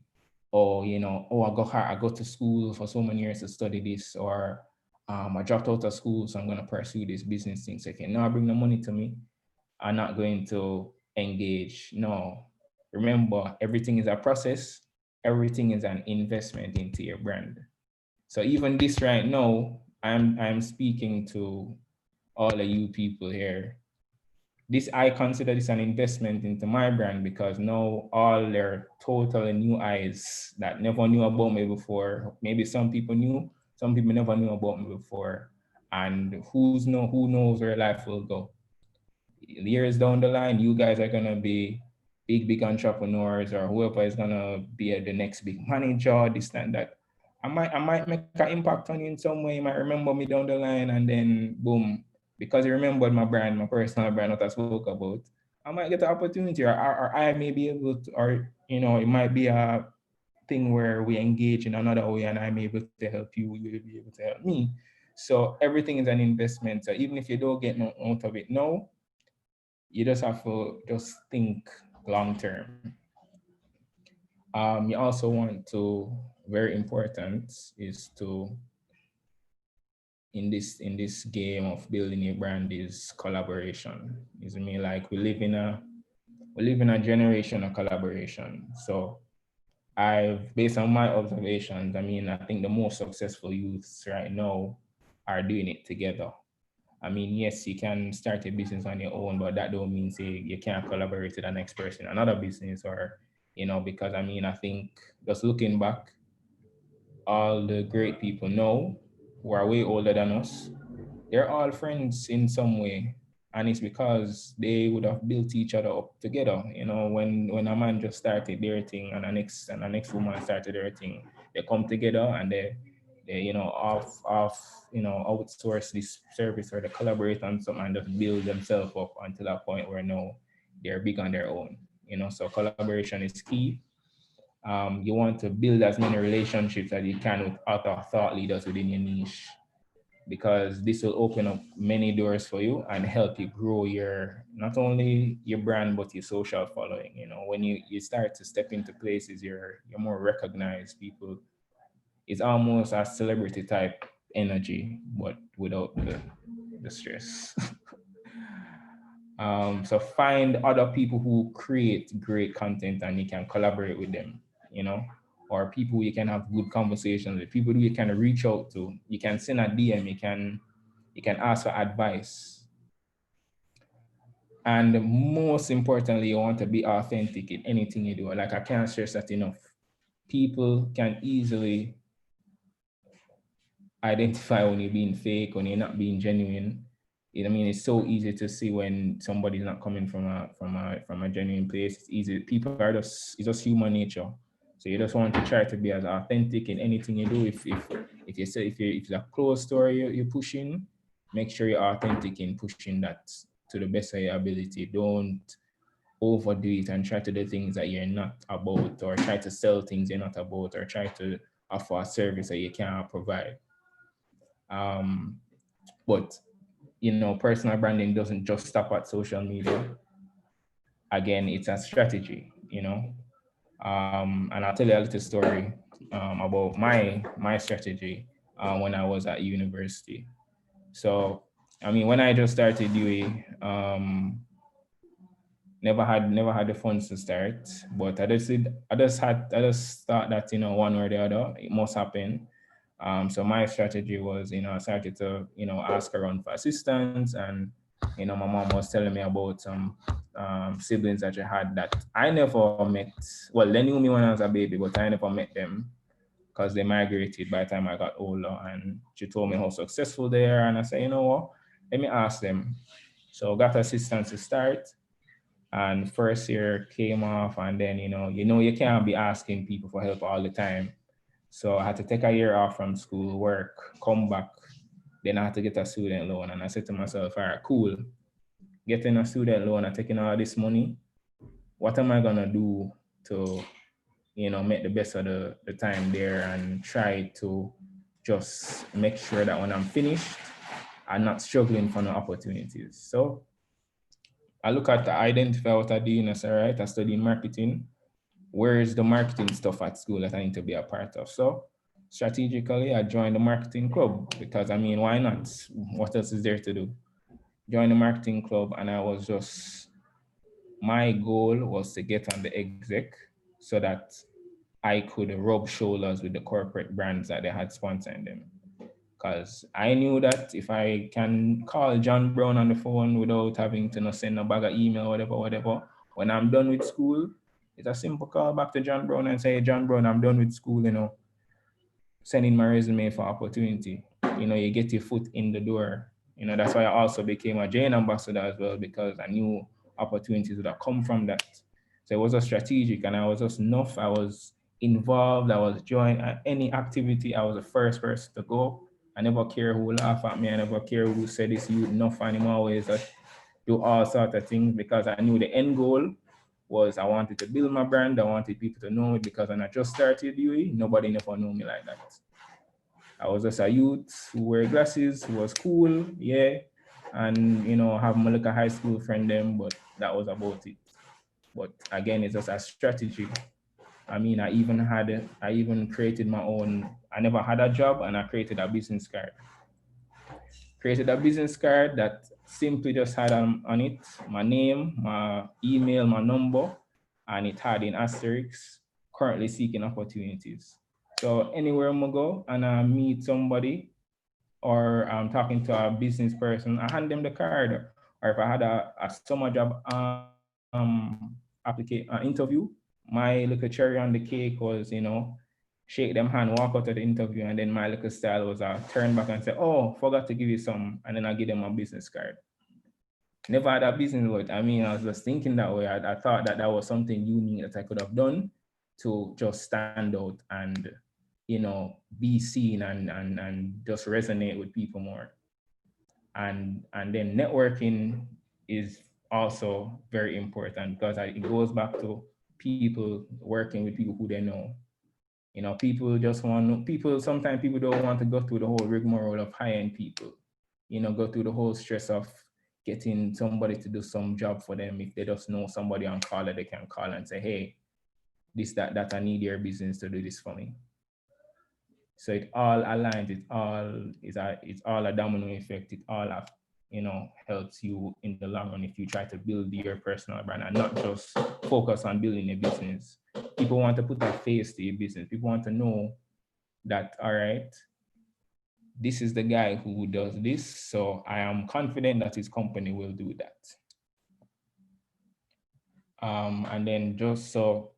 S3: I go to school for so many years to study this, or I dropped out of school, so I'm going to pursue this business thing. So if you now bring the money to me, I'm not going to engage. No, remember, everything is a process. Everything is an investment into your brand. So even this right now, I'm speaking to all of you people here. I consider this an investment into my brand, because now all their totally new eyes that never knew about me before. Maybe some people knew, some people never knew about me before. And who knows where life will go. Years down the line, you guys are gonna be big entrepreneurs, or whoever is gonna be the next big manager, this and that. I might make an impact on you in some way. You might remember me down the line, and then boom, because you remembered my brand, my personal brand, what I spoke about. I might get the opportunity, or I may be able to, or it might be a thing where we engage in another way, and I'm able to help you, you will be able to help me. So everything is an investment. So even if you don't get no out of it now, you just have to just think long term. You also want to, very important is to, in this game of building a brand, is collaboration. Is me like we live in a generation of collaboration. So based on my observations, I mean, I think the most successful youths right now are doing it together. I mean, yes, you can start a business on your own, but that don't mean say you can't collaborate with the next person, another business, or because I mean, I think just looking back, all the great people now who are way older than us, they're all friends in some way. And it's because they would have built each other up together. When a man just started their thing, and the next woman started their thing, they come together, and they outsource this service, or they collaborate on something and just build themselves up until a point where now they're big on their own. So collaboration is key. You want to build as many relationships as you can with other thought leaders within your niche, because this will open up many doors for you and help you grow not only your brand, but your social following. When you start to step into places, you're more recognized. People, it's almost a celebrity type energy, but without the stress. So find other people who create great content, and you can collaborate with them, or people you can have good conversations with, people who you can reach out to. You can send a DM, you can ask for advice. And most importantly, you want to be authentic in anything you do. Like, I can't stress that enough. People can easily identify when you're being fake, when you're not being genuine. I mean, it's so easy to see when somebody's not coming from a genuine place. It's easy. People are it's just human nature. So you just want to try to be as authentic in anything you do. If it's a closed story you're pushing, make sure you're authentic in pushing that to the best of your ability. Don't overdo it and try to do things that you're not about, or try to sell things you're not about, or try to offer a service that you can't provide. But personal branding doesn't just stop at social media. Again, it's a strategy. And I'll tell you a little story about my strategy when I was at university. So, I mean, when I just started UA, never had the funds to start, but I just thought that, one or the other, it must happen. So my strategy was, I started to, ask around for assistance, and, my mom was telling me about some siblings that she had that I never met. Well, they knew me when I was a baby, but I never met them because they migrated by the time I got older. And she told me how successful they are, and I said, you know what, let me ask them. So got assistance to start, and first year came off, and then you can't be asking people for help all the time. So I had to take a year off from school, work, come back. Then I had to get a student loan, and I said to myself, all right, cool, getting a student loan and taking all this money, what am I gonna do to make the best of the time there, and try to just make sure that when I'm finished, I'm not struggling for no opportunities. So I look at, identify what I do, and I say, all right, I study marketing. Where is the marketing stuff at school that I need to be a part of? So strategically, I joined the marketing club because, I mean, why not? What else is there to do? Joined the marketing club, and my goal was to get on the exec so that I could rub shoulders with the corporate brands that they had sponsoring them. Because I knew that if I can call John Brown on the phone without having to send a bag of email, whatever, when I'm done with school, it's a simple call back to John Brown and say, John Brown, I'm done with school, send in my resume for opportunity. You get your foot in the door. That's why I also became a Jane ambassador as well, because I knew opportunities would have come from that. So it was a strategic, and I was just enough. I was involved. I was joined at any activity. I was the first person to go. I never care who laugh at me. I never care who said this, you enough anymore. Ways that do all sorts of things, because I knew the end goal was I wanted to build my brand. I wanted people to know it, because when I just started UE, nobody never knew me like that. I was just a youth who wear glasses, who was cool, yeah, and have my like a high school friend them, but that was about it. But again, it's just a strategy. I mean, I even created my own. I never had a job, and I created a business card. Created a business card that simply just had on it my name, my email, my number, and it had in asterisks, currently seeking opportunities. So anywhere I'm gonna go and I meet somebody, or I'm talking to a business person, I hand them the card. Or if I had a summer job interview, my little cherry on the cake was, shake them hand, walk out of the interview, and then my little style was turn back and say, oh, forgot to give you some, and then I give them a business card. Never had a business, but I mean, I was just thinking that way. I thought that was something unique that I could have done to just stand out and, be seen and just resonate with people more. And then networking is also very important, because it goes back to people working with people who they know. People just sometimes people don't want to go through the whole rigmarole of hiring people, go through the whole stress of getting somebody to do some job for them if they just know somebody on call that they can call and say, hey, this, that, I need your business to do this for me. So it all aligns, it's all a domino effect. It all helps you in the long run if you try to build your personal brand and not just focus on building a business. People want to put a face to your business. People want to know that, all right, this is the guy who does this, so I am confident that his company will do that. And then just so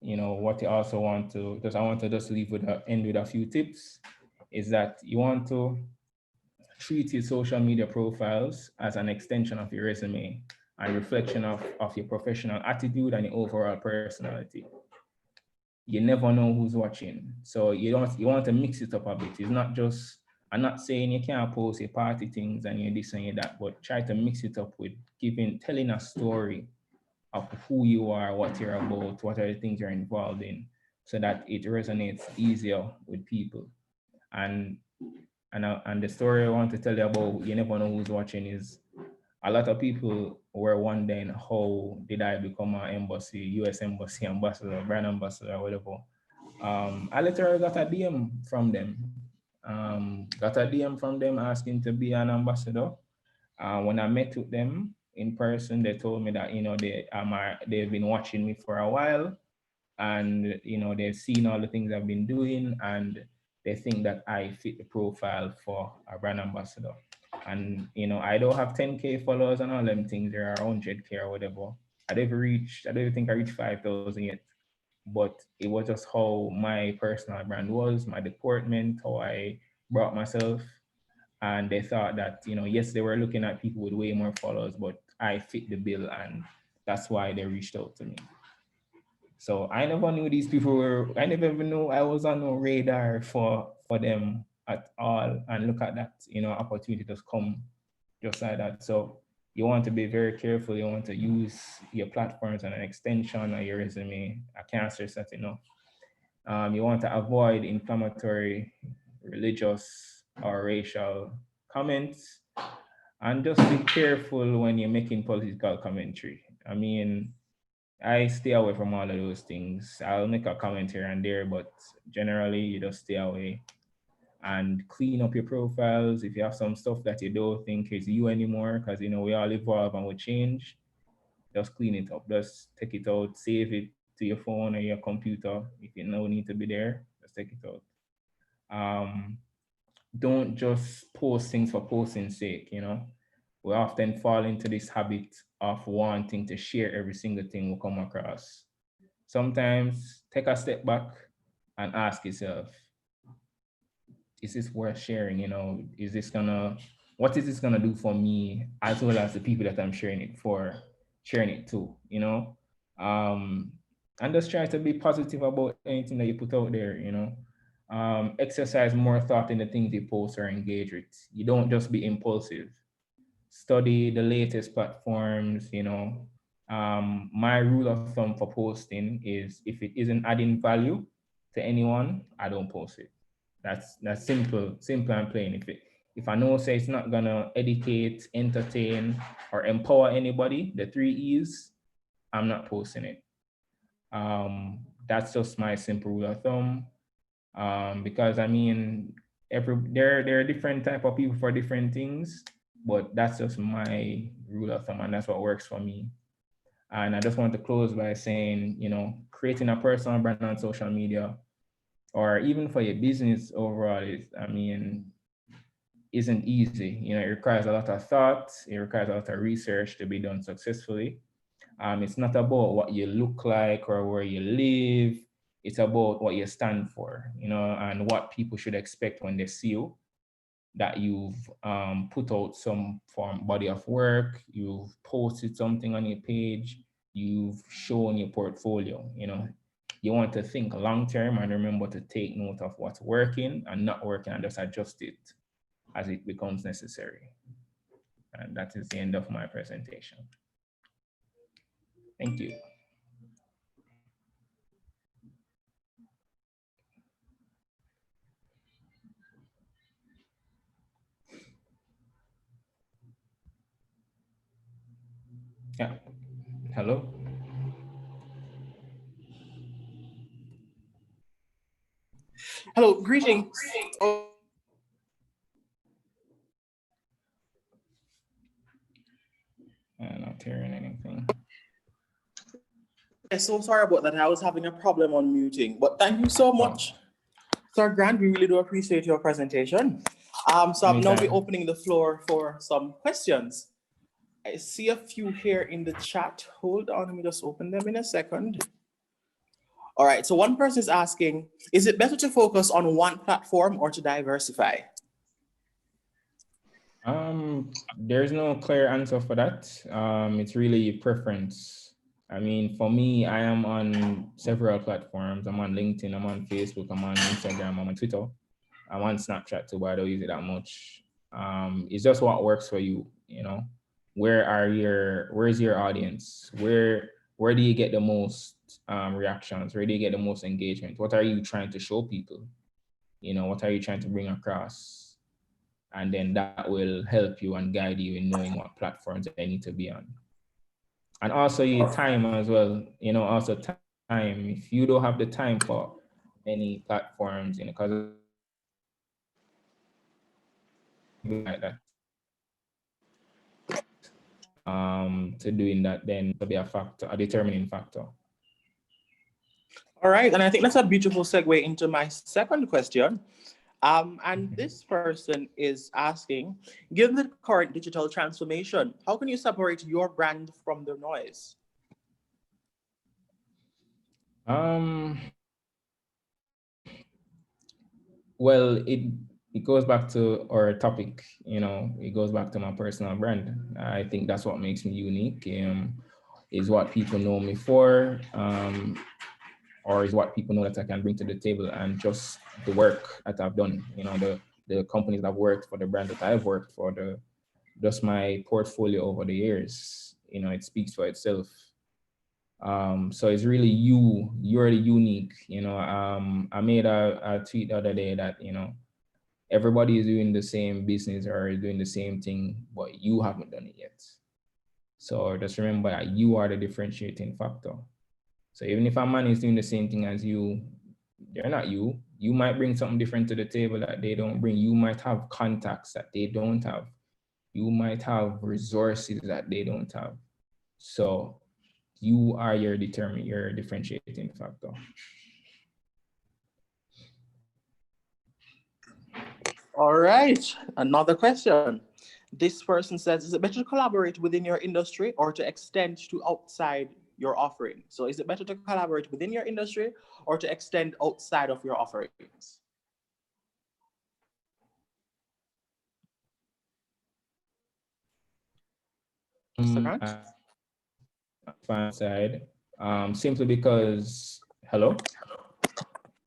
S3: what you also want to, I want to just end with a few tips, is that you want to treat your social media profiles as an extension of your resume and reflection of your professional attitude and your overall personality. You never know who's watching. So you want to mix it up a bit. It's not just, I'm not saying you can't post your party things and you this and you that, but try to mix it up with telling a story of who you are, what you're about, what are the things you're involved in, so that it resonates easier with people. And the story I want to tell you about, you never know who's watching, is a lot of people were wondering, how did I become an embassy, US embassy ambassador, brand ambassador, whatever. I literally got a DM from them. Got a DM from them asking to be an ambassador. When I met with them in person, they told me that they've been watching me for a while, and they've seen all the things I've been doing, and they think that I fit the profile for a brand ambassador. And I don't have 10K followers and all them things. There are 100K or whatever. I don't even think I reached 5,000 yet. But it was just how my personal brand was, my deportment, how I brought myself. And they thought that, yes, they were looking at people with way more followers, but I fit the bill, and that's why they reached out to me. So I never knew these people were, I never even knew I was on no radar for them at all. And look at that, opportunity just come just like that. So you want to be very careful. You want to use your platforms and an extension of your resume. I can't stress that enough. You want to avoid inflammatory, religious, or racial comments, and just be careful when you're making political commentary. I mean, I stay away from all of those things. I'll make a comment here and there, but generally you just stay away and clean up your profiles. If you have some stuff that you don't think is you anymore, because we all evolve and we change, just clean it up. Just take it out, save it to your phone or your computer. If you know need to be there, just take it out. Um, don't just post things for posting's sake. We often fall into this habit of wanting to share every single thing we come across. Sometimes take a step back and ask yourself, is this worth sharing? What is this gonna do for me as well as the people that I'm sharing it to. Um, and just try to be positive about anything that you put out there. Exercise more thought in the things you post or engage with. You don't just be impulsive. Study the latest platforms. My rule of thumb for posting is if it isn't adding value to anyone, I don't post it. That's simple and plain. If I know say it's not gonna educate, entertain, or empower anybody, the 3 E's, I'm not posting it. That's just my simple rule of thumb. Because I mean, there are different type of people for different things, but that's just my rule of thumb, and that's what works for me. And I just want to close by saying, creating a personal brand on social media, or even for your business overall, isn't easy. It requires a lot of thought. It requires a lot of research to be done successfully. It's not about what you look like or where you live. It's about what you stand for, and what people should expect when they see you. That you've put out some form body of work, you've posted something on your page, you've shown your portfolio. You want to think long term and remember to take note of what's working and not working, and just adjust it as it becomes necessary. And that is the end of my presentation. Thank you. Yeah. Hello?
S2: Hello, greetings.
S3: I'm not hearing anything.
S2: So sorry about that. I was having a problem on muting, but thank you so much, Sir Grant. We really do appreciate your presentation. So I'll now be opening the floor for some questions. I see a few here in the chat. Hold on, let me just open them in a second. All right, so one person is asking, is it better to focus on one platform or to diversify?
S3: There's no clear answer for that. It's really preference. I mean, for me, I am on several platforms. I'm on LinkedIn, I'm on Facebook, I'm on Instagram, I'm on Twitter. I'm on Snapchat too, but I don't use it that much. It's just what works for you, Where's your audience? Where do you get the most reactions? Where do you get the most engagement? What are you trying to show people? What are you trying to bring across? And then that will help you and guide you in knowing what platforms they need to be on. And also your time as well, also time. If you don't have the time for any platforms, because like that. To doing that then to be a factor, a determining factor.
S2: All right, and I think that's a beautiful segue into my second question. And this person is asking, given the current digital transformation, how can you separate your brand from the noise?
S3: Well, it goes back to our topic, it goes back to my personal brand. I think that's what makes me unique, is what people know me for, or is what people know that I can bring to the table, and just the work that I've done, the companies I've worked for, the brand that I've worked for, just my portfolio over the years, it speaks for itself. So it's really you're the unique, I made a tweet the other day that, everybody is doing the same business or doing the same thing, but you haven't done it yet. So just remember that you are the differentiating factor. So even if a man is doing the same thing as you, they're not you. You might bring something different to the table that they don't bring. You might have contacts that they don't have. You might have resources that they don't have. So you are your differentiating factor.
S2: All right, another question. This person says, is it better to collaborate within your industry or to extend to outside your offering? So is it better to collaborate within your industry or to extend outside of your offerings? Mr. Grant?
S3: Fan side, simply because, hello?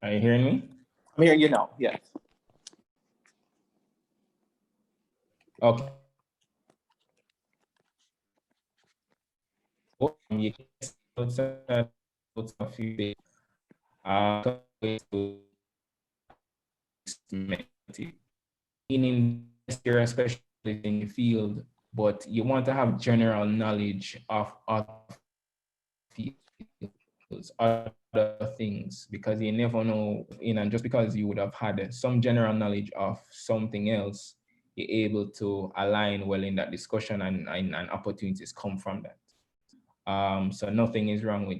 S3: Are you hearing me?
S2: I'm hearing you now, yes.
S3: Okay. You can outside a few days. Meaning you're a specialist in the field, but you want to have general knowledge of other fields, other things, because you never know, and just because you would have had some general knowledge of something else, you're able to align well in that discussion, and opportunities come from that. So nothing is wrong with,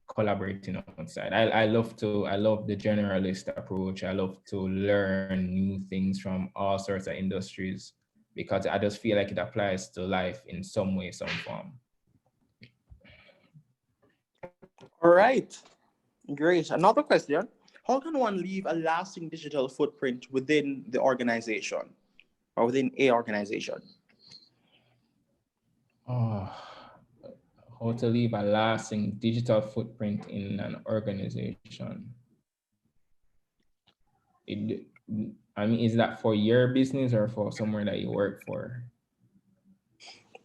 S3: collaborating outside. I love the generalist approach. I love to learn new things from all sorts of industries, because I just feel like it applies to life in some way, some form.
S2: All right, great. Another question. How can one leave a lasting digital footprint within the organization or within a organization?
S3: Oh, how to leave a lasting digital footprint in an organization. Is that for your business or for somewhere that you work for?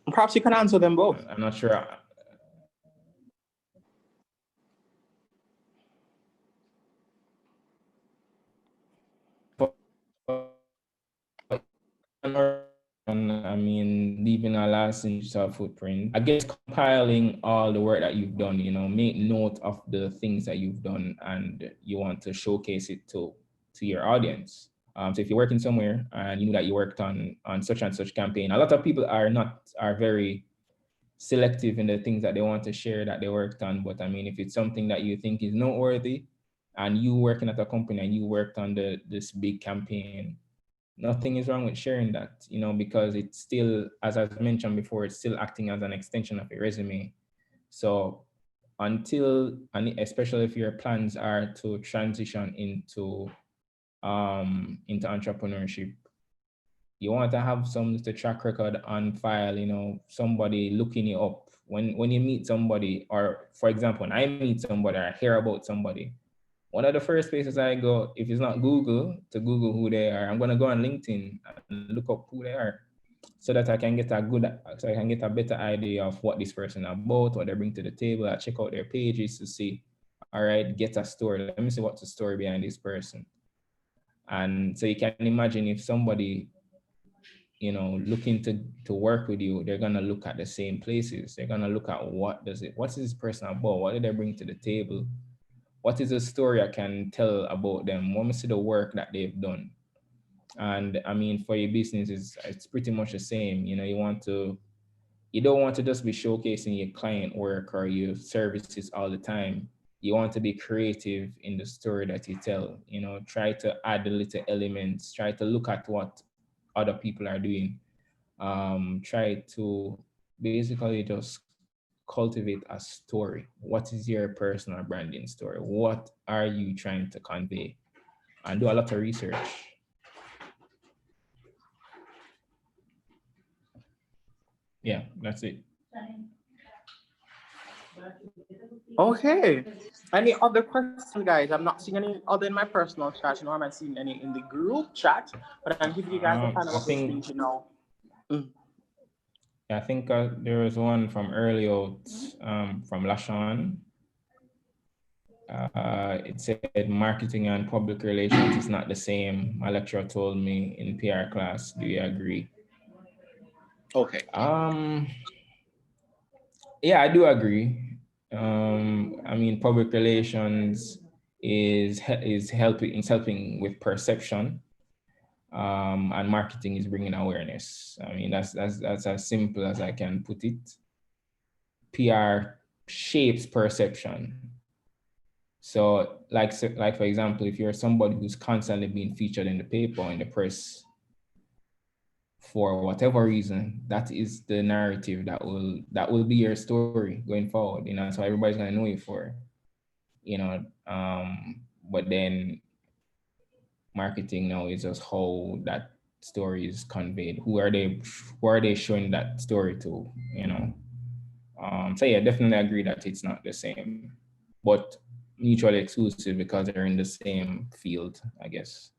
S2: Perhaps you can answer them both.
S3: I'm not sure. Leaving a lasting digital footprint, I guess compiling all the work that you've done, make note of the things that you've done and you want to showcase it to your audience. So if you're working somewhere and you know that you worked on such and such campaign, a lot of people are very selective in the things that they want to share that they worked on. But if it's something that you think is noteworthy and you working at a company and you worked on this big campaign, nothing is wrong with sharing that, because it's still, as I've mentioned before, it's still acting as an extension of your resume. So and especially if your plans are to transition into entrepreneurship, you want to have some track record on file, somebody looking you up. When you meet somebody, or for example, when I meet somebody or I hear about somebody, one of the first places I go, if it's not Google, to Google who they are, I'm going to go on LinkedIn and look up who they are, so that I can get a better idea of what this person is about, what they bring to the table. I check out their pages to see, all right, get a story. Let me see what's the story behind this person. And so you can imagine if somebody, looking to work with you, they're going to look at the same places. They're going to look at what is this person about? What did they bring to the table? What is the story I can tell about them? Let me see the work that they've done. And I mean, for your business, it's pretty much the same. You know, you don't want to just be showcasing your client work or your services all the time. You want to be creative in the story that you tell. You know, try to add the little elements, try to look at what other people are doing. Try to basically just cultivate a story. What is your personal branding story? What are you trying to convey? And do a lot of research. Yeah, that's it.
S2: Okay. Any other questions, guys? I'm not seeing any other in my personal chat, nor am I seeing any in the group chat. But I'm giving you guys a kind of
S3: I think
S2: opportunity now.
S3: I think there was one from early out from Lashawn. It said marketing and public relations is not the same. My lecturer told me in PR class. Do you agree?
S2: Okay.
S3: Yeah, I do agree. I mean, public relations is helping with perception, and marketing is bringing awareness. I mean, that's as simple as I can put it. PR shapes perception. So, like for example, if you're somebody who's constantly being featured in the paper or in the press, for whatever reason, that is the narrative that will be your story going forward. You know, so everybody's gonna know you for. You know, but then marketing now is just how that story is conveyed. Who are they showing that story to? You know. So yeah, definitely agree that it's not the same, but mutually exclusive because they're in the same field, I guess.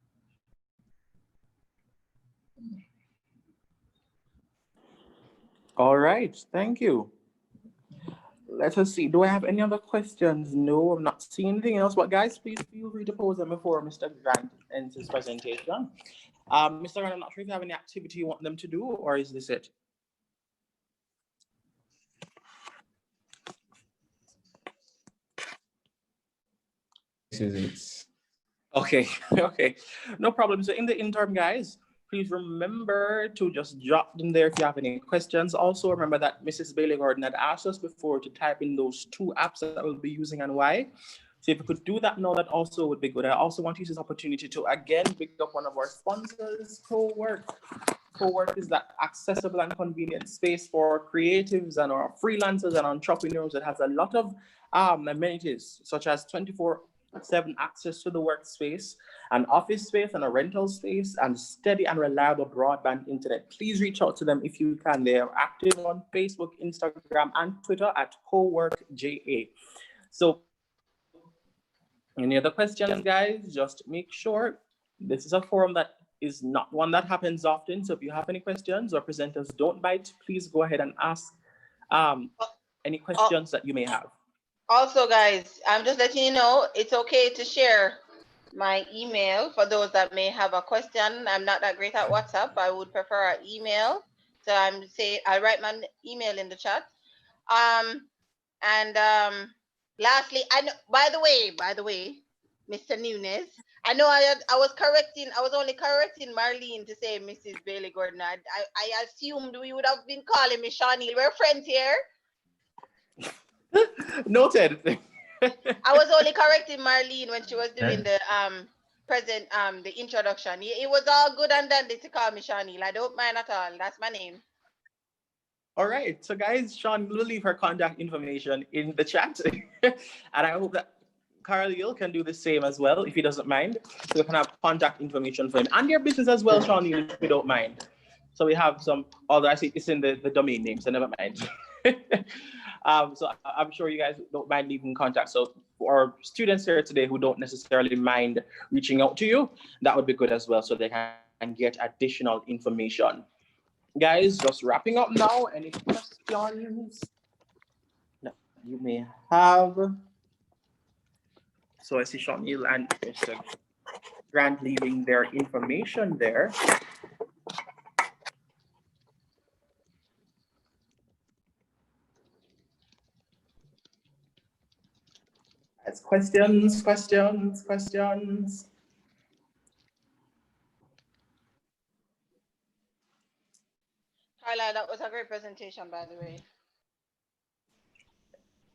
S2: All right. Thank you. Let us see. Do I have any other questions? No, I'm not seeing anything else. But guys, please feel free to pose them before Mr. Grant ends his presentation. Mr. Grant, I'm not sure if you have any activity you want them to do, or is this it?
S3: This is it.
S2: Okay, okay. No problem. So in the interim, guys, please remember to just drop them there if you have any questions. Also, remember that Mrs. Bailey Gordon had asked us before to type in those 2 apps that we'll be using and why. So if you could do that now, that also would be good. I also want to use this opportunity to again pick up one of our sponsors, Co-work. Co-work is that accessible and convenient space for creatives and our freelancers and entrepreneurs that has a lot of amenities such as 24/7 access to the workspace, an office space and a rental space, and steady and reliable broadband internet. Please reach out to them if you can. They are active on Facebook, Instagram, and Twitter at CoWorkJA. So any other questions, guys? Just make sure this is a forum that is not one that happens often. So if you have any questions or presenters don't bite, please go ahead and ask any questions that you may have.
S1: Also, guys, I'm just letting you know it's okay to share my email for those that may have a question. I'm not that great at WhatsApp. I would prefer an email. So I'll write my email in the chat. Lastly, I know, by the way, Mr. Nunes, I know I was only correcting Marlene to say Mrs. Bailey Gordon. I assumed we would have been calling me Shawnee. We're friends here.
S2: Noted.
S1: I was only correcting Marlene when she was doing the the introduction. It was all good and dandy to call me Shawnee. I don't mind at all. That's my name.
S2: All right. So guys, Sean will leave her contact information in the chat. And I hope that Carl can do the same as well, if he doesn't mind. So we can have contact information for him and your business as well, Sean, if you don't mind. So we have some, although I see it's in the domain name, so never mind. So I'm sure you guys don't mind leaving contact. So for students here today who don't necessarily mind reaching out to you, that would be good as well, so they can get additional information. Guys, just wrapping up now. Any questions that you may have? So I see Sean Neil and Mr. Grant leaving their information there. As questions.
S1: Carla, that was a great presentation, by the way.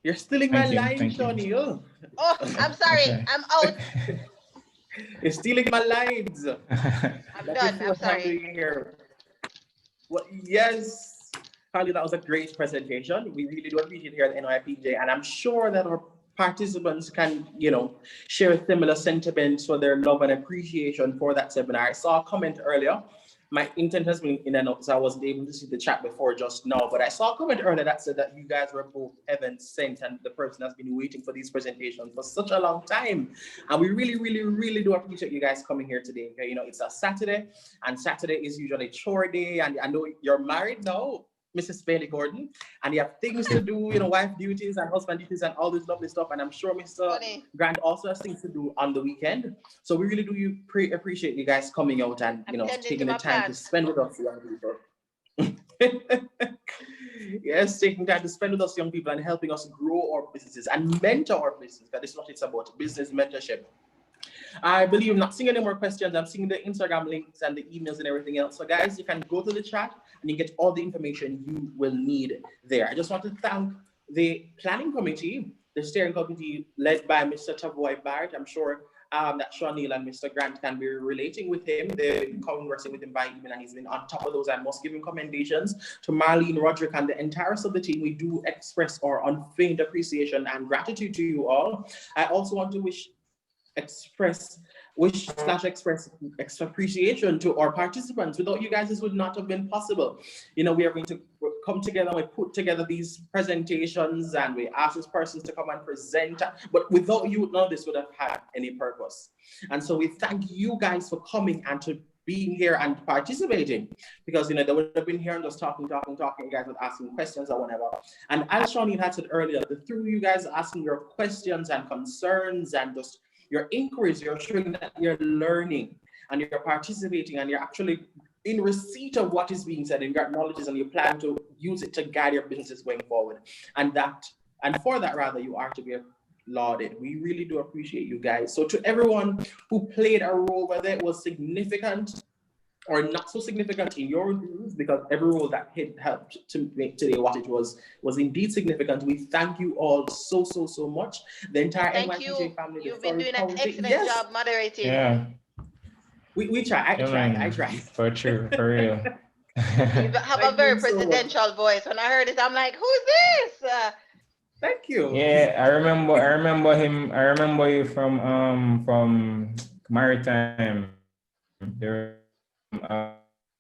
S2: You're stealing my line,
S3: Thank you.
S2: Shawnee. Oh,
S1: Oh, I'm sorry.
S3: Okay.
S1: I'm out.
S2: you're stealing my lines.
S1: I'm
S2: Let me
S1: done.
S2: see
S1: I'm
S2: what I'm
S1: sorry.
S2: doing here. Well, yes, Carly, that was a great presentation. We really do appreciate it here at NYPJ, and I'm sure that our participants can, share similar sentiments for their love and appreciation for that seminar. I saw a comment earlier. My intent has been in and out, so I wasn't able to see the chat before just now, but I saw a comment earlier that said that you guys were both heaven sent, and the person has been waiting for these presentations for such a long time. And we really, really, really do appreciate you guys coming here today. Okay? It's a Saturday, and Saturday is usually chore day, and I know you're married now, Mrs. Bailey Gordon, and you have things to do, wife duties and husband duties and all this lovely stuff. And I'm sure Mr.
S1: Funny.
S2: Grant also has things to do on the weekend. So we really do appreciate you guys coming out and taking the time to spend with us, young people. Yes, taking time to spend with us, young people, and helping us grow our businesses and mentor our business. That is what it's about, business mentorship. I believe I'm not seeing any more questions. I'm seeing the Instagram links and the emails and everything else. So guys, you can go to the chat and you get all the information you will need there. I just want to thank the planning committee, the steering committee led by Mr. Tavoy Barrett. I'm sure that Sean Neal and Mr. Grant can be relating with him. They've been conversing with him by email and he's been on top of those. I must give him commendations to Marlene, Roderick, and the entire rest of the team. We do express our unfeigned appreciation and gratitude to you all. I also want to express appreciation to our participants. Without you guys, this would not have been possible. We are going to come together, we put together these presentations and we ask these persons to come and present, but without you, none of this would have had any purpose. And so we thank you guys for coming and to being here and participating, because they would have been here and just talking, you guys were asking questions or whatever. And as Shawnee had said earlier, through you guys asking your questions and concerns and just your inquiries, you're showing that you're learning and you're participating and you're actually in receipt of what is being said and your knowledge, and you plan to use it to guide your businesses going forward. And for that, rather, you are to be lauded. We really do appreciate you guys. So to everyone who played a role, whether it was significant or not so significant in your views, because every role that helped to make today what it was indeed significant. We thank you all so much. The entire NYPJ family.
S1: You've been doing an excellent job moderating.
S3: Yeah.
S2: We try. I try.
S3: For true, for real.
S1: You have a very presidential voice. When I heard it, I'm like, who's this?
S2: Thank you.
S3: Yeah, I remember him. I remember you from Maritime. There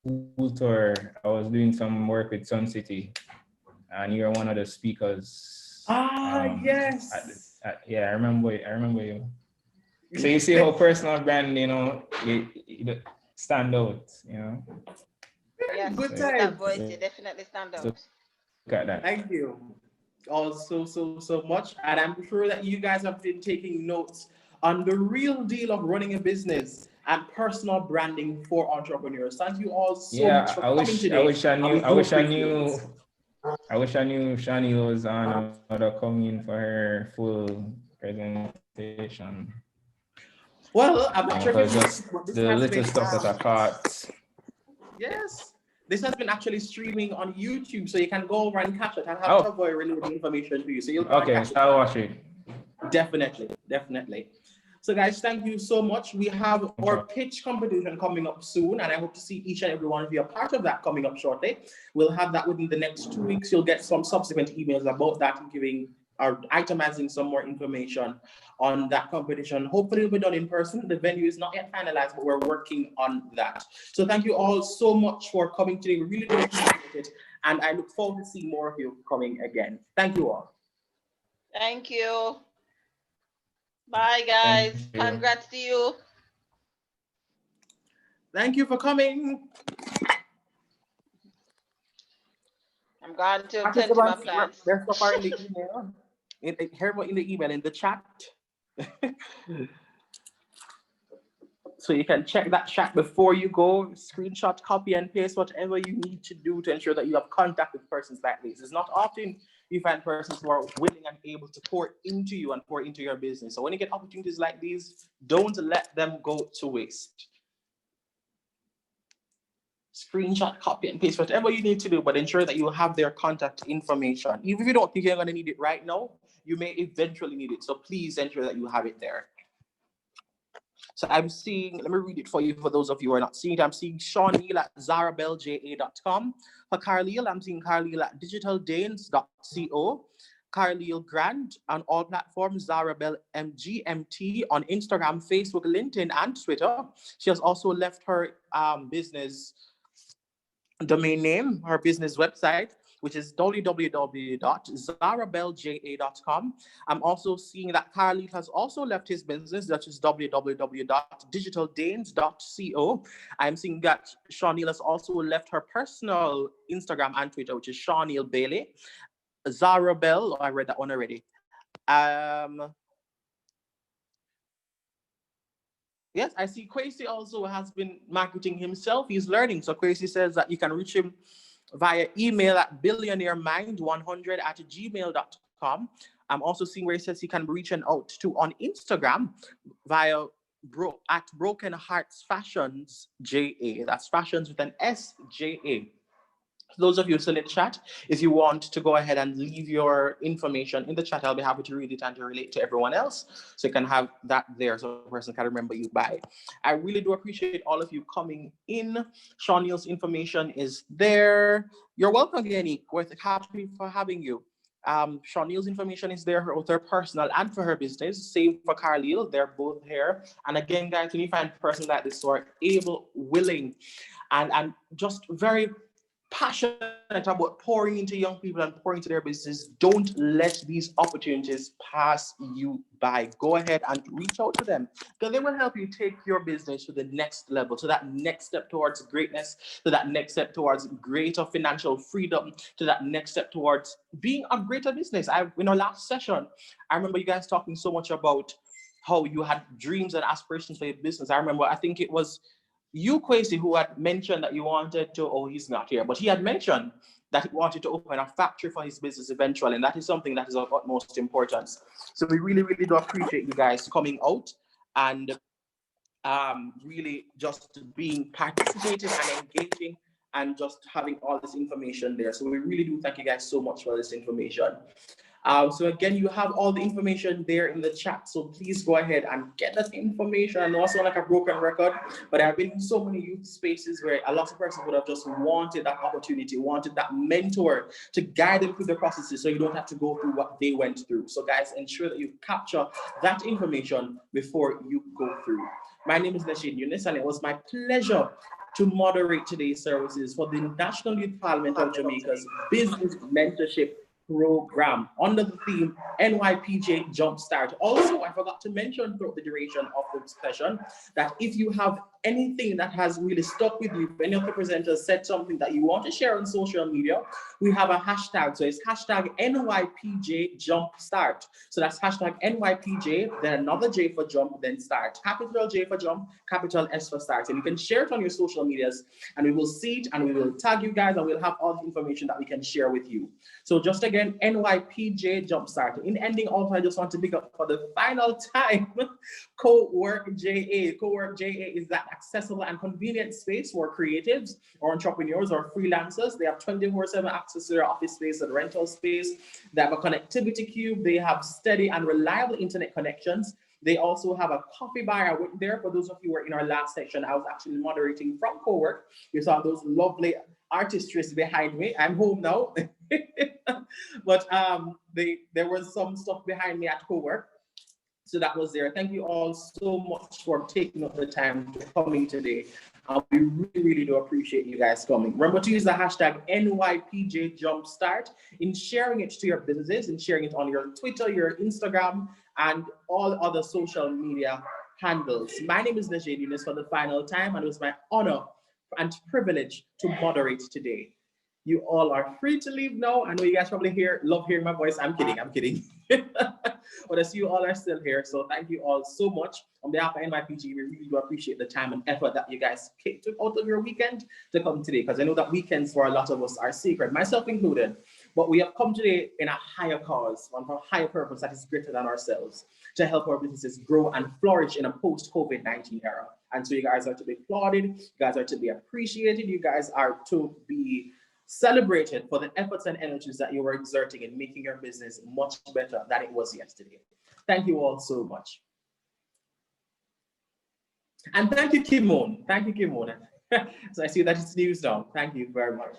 S3: school tour. I was doing some work with Sun City, and you're one of the speakers.
S2: Yes.
S3: Yeah, I remember you. So you see how personal brand, it stand out,
S1: Yes,
S2: good
S1: with
S2: time.
S1: that voice, you definitely stand out.
S3: So look at that.
S2: Thank you all so much. And I'm sure that you guys have been taking notes on the real deal of running a business and personal branding for entrepreneurs. Thank you all so much for coming today.
S3: I wish I knew Shani was on another coming for her full presentation.
S2: Well, I'm not sure if
S3: just the little stuff that I caught.
S2: Yes. This has been actually streaming on YouTube, so you can go over and catch it. I'll have Tavoy relay the information to you. So you'll
S3: I'll watch it.
S2: Definitely. So guys, thank you so much. We have our pitch competition coming up soon, and I hope to see each and every one of you a part of that coming up shortly. We'll have that within the next 2 weeks. You'll get some subsequent emails about that, giving or itemizing some more information on that competition. Hopefully it'll be done in person. The venue is not yet finalized, but we're working on that. So thank you all so much for coming today. We really do appreciate it. And I look forward to seeing more of you coming again. Thank you all.
S1: Thank you. Bye, guys. Congrats to you.
S2: Thank you for coming.
S1: I'm going to attend to my plans.
S2: There's so far in the email. In the email, in the chat. So you can check that chat before you go, screenshot, copy and paste, whatever you need to do to ensure that you have contact with persons like this. It's not often you find persons who are willing and able to pour into you and pour into your business. So when you get opportunities like these, don't let them go to waste. screenshot, copy and paste, whatever you need to do, but ensure that you have their contact information. Even if you don't think you're going to need it right now, you may eventually need it. So please ensure that you have it there. So I'm seeing, let me read it for you for those of you who are not seeing it. I'm seeing Sean Neal at zarabelja.com. For Carleal, I'm seeing Carleal at digitaldanes.co. Carleal Grant on all platforms, Zarabel MGMT on Instagram, Facebook, LinkedIn, and Twitter. She has also left her business domain name, her business website, which is www.zarabelja.com. I'm also seeing that Carleal has also left his business, that is www.digitaldanes.co. I'm seeing that Sean Neal has also left her personal Instagram and Twitter, which is Sean Neal Bailey. Zarabel, I read that one already. Yes, I see Kwesi also has been marketing himself. He's learning. So Kwesi says that you can reach him via email at billionairemind100@gmail.com. I'm also seeing where he says he can be reaching out to on Instagram via at Broken Hearts Fashions JA. That's fashions with an SJA. Those of you still in the chat, if you want to go ahead and leave your information in the chat, I'll be happy to read it and to relate to everyone else. So you can have that there so a person can remember you by. I really do appreciate all of you coming in. Sean Neal's information is there. You're welcome, Yannick. We're happy for having you. Sean Neal's information is there, both her personal and for her business. Same for Carleal. They're both here. And again, guys, when you find a person like this who are able, willing, and just very passionate about pouring into young people and pouring into their business, don't let these opportunities pass you by. Go ahead and reach out to them because they will help you take your business to the next level, to that next step towards greatness, to that next step towards greater financial freedom, to that next step towards being a greater business. In our last session, I remember you guys talking so much about how you had dreams and aspirations for your business. I remember, I think it was you, Kwesi, who had mentioned that you wanted to, oh, he's not here, but he had mentioned that he wanted to open a factory for his business eventually, and that is something that is of utmost importance. So we really, really do appreciate you guys coming out and really just being participating and engaging and just having all this information there. So we really do thank you guys so much for this information. So again, you have all the information there in the chat. So please go ahead and get that information. I know I sound like a broken record, but I've been in so many youth spaces where a lot of persons would have just wanted that opportunity, wanted that mentor to guide them through the processes so you don't have to go through what they went through. So guys, ensure that you capture that information before you go through. My name is Nasheed Yunus, and it was my pleasure to moderate today's services for the National Youth Parliament of Jamaica's Business Mentorship Program under the theme NYPJ Jumpstart. Also, I forgot to mention throughout the duration of this session that if you have anything that has really stuck with you, if any of the presenters said something that you want to share on social media, we have a hashtag. So it's hashtag NYPJ Jumpstart. So that's hashtag NYPJ, then another J for jump, then start. Capital J for jump, capital S for start. And you can share it on your social medias and we will see it and we will tag you guys and we'll have all the information that we can share with you. So just again, NYPJ Jumpstart. In ending, also, I just want to pick up for the final time, Co-work JA. Co-work JA is that accessible and convenient space for creatives or entrepreneurs or freelancers. They have 24/7 access to their office space and rental space. They have a connectivity cube. They have steady and reliable internet connections. They also have a coffee bar. I went there. For those of you who were in our last section, I was actually moderating from Co-work. You saw those lovely artistries behind me. I'm home now. But there was some stuff behind me at Co-work. So that was there. Thank you all so much for taking up the time to coming today. We really, really do appreciate you guys coming. Remember to use the hashtag NYPJ Jumpstart in sharing it to your businesses and sharing it on your Twitter, your Instagram, and all other social media handles. My name is Nasheed Yunus for the final time, and it was my honor and privilege to moderate today. You all are free to leave now. I know you guys probably love hearing my voice. I'm kidding. But I see you all are still here. So thank you all so much. On behalf of NYPG, we really do appreciate the time and effort that you guys took out of your weekend to come today. Because I know that weekends for a lot of us are sacred, myself included. But we have come today in a higher cause, one for a higher purpose that is greater than ourselves, to help our businesses grow and flourish in a post-COVID-19 era. And so you guys are to be applauded, you guys are to be appreciated, you guys are to be celebrated for the efforts and energies that you were exerting in making your business much better than it was yesterday. Thank you all so much. And thank you, Kimon. Thank you, Kimon. So I see that it's news now. Thank you very much.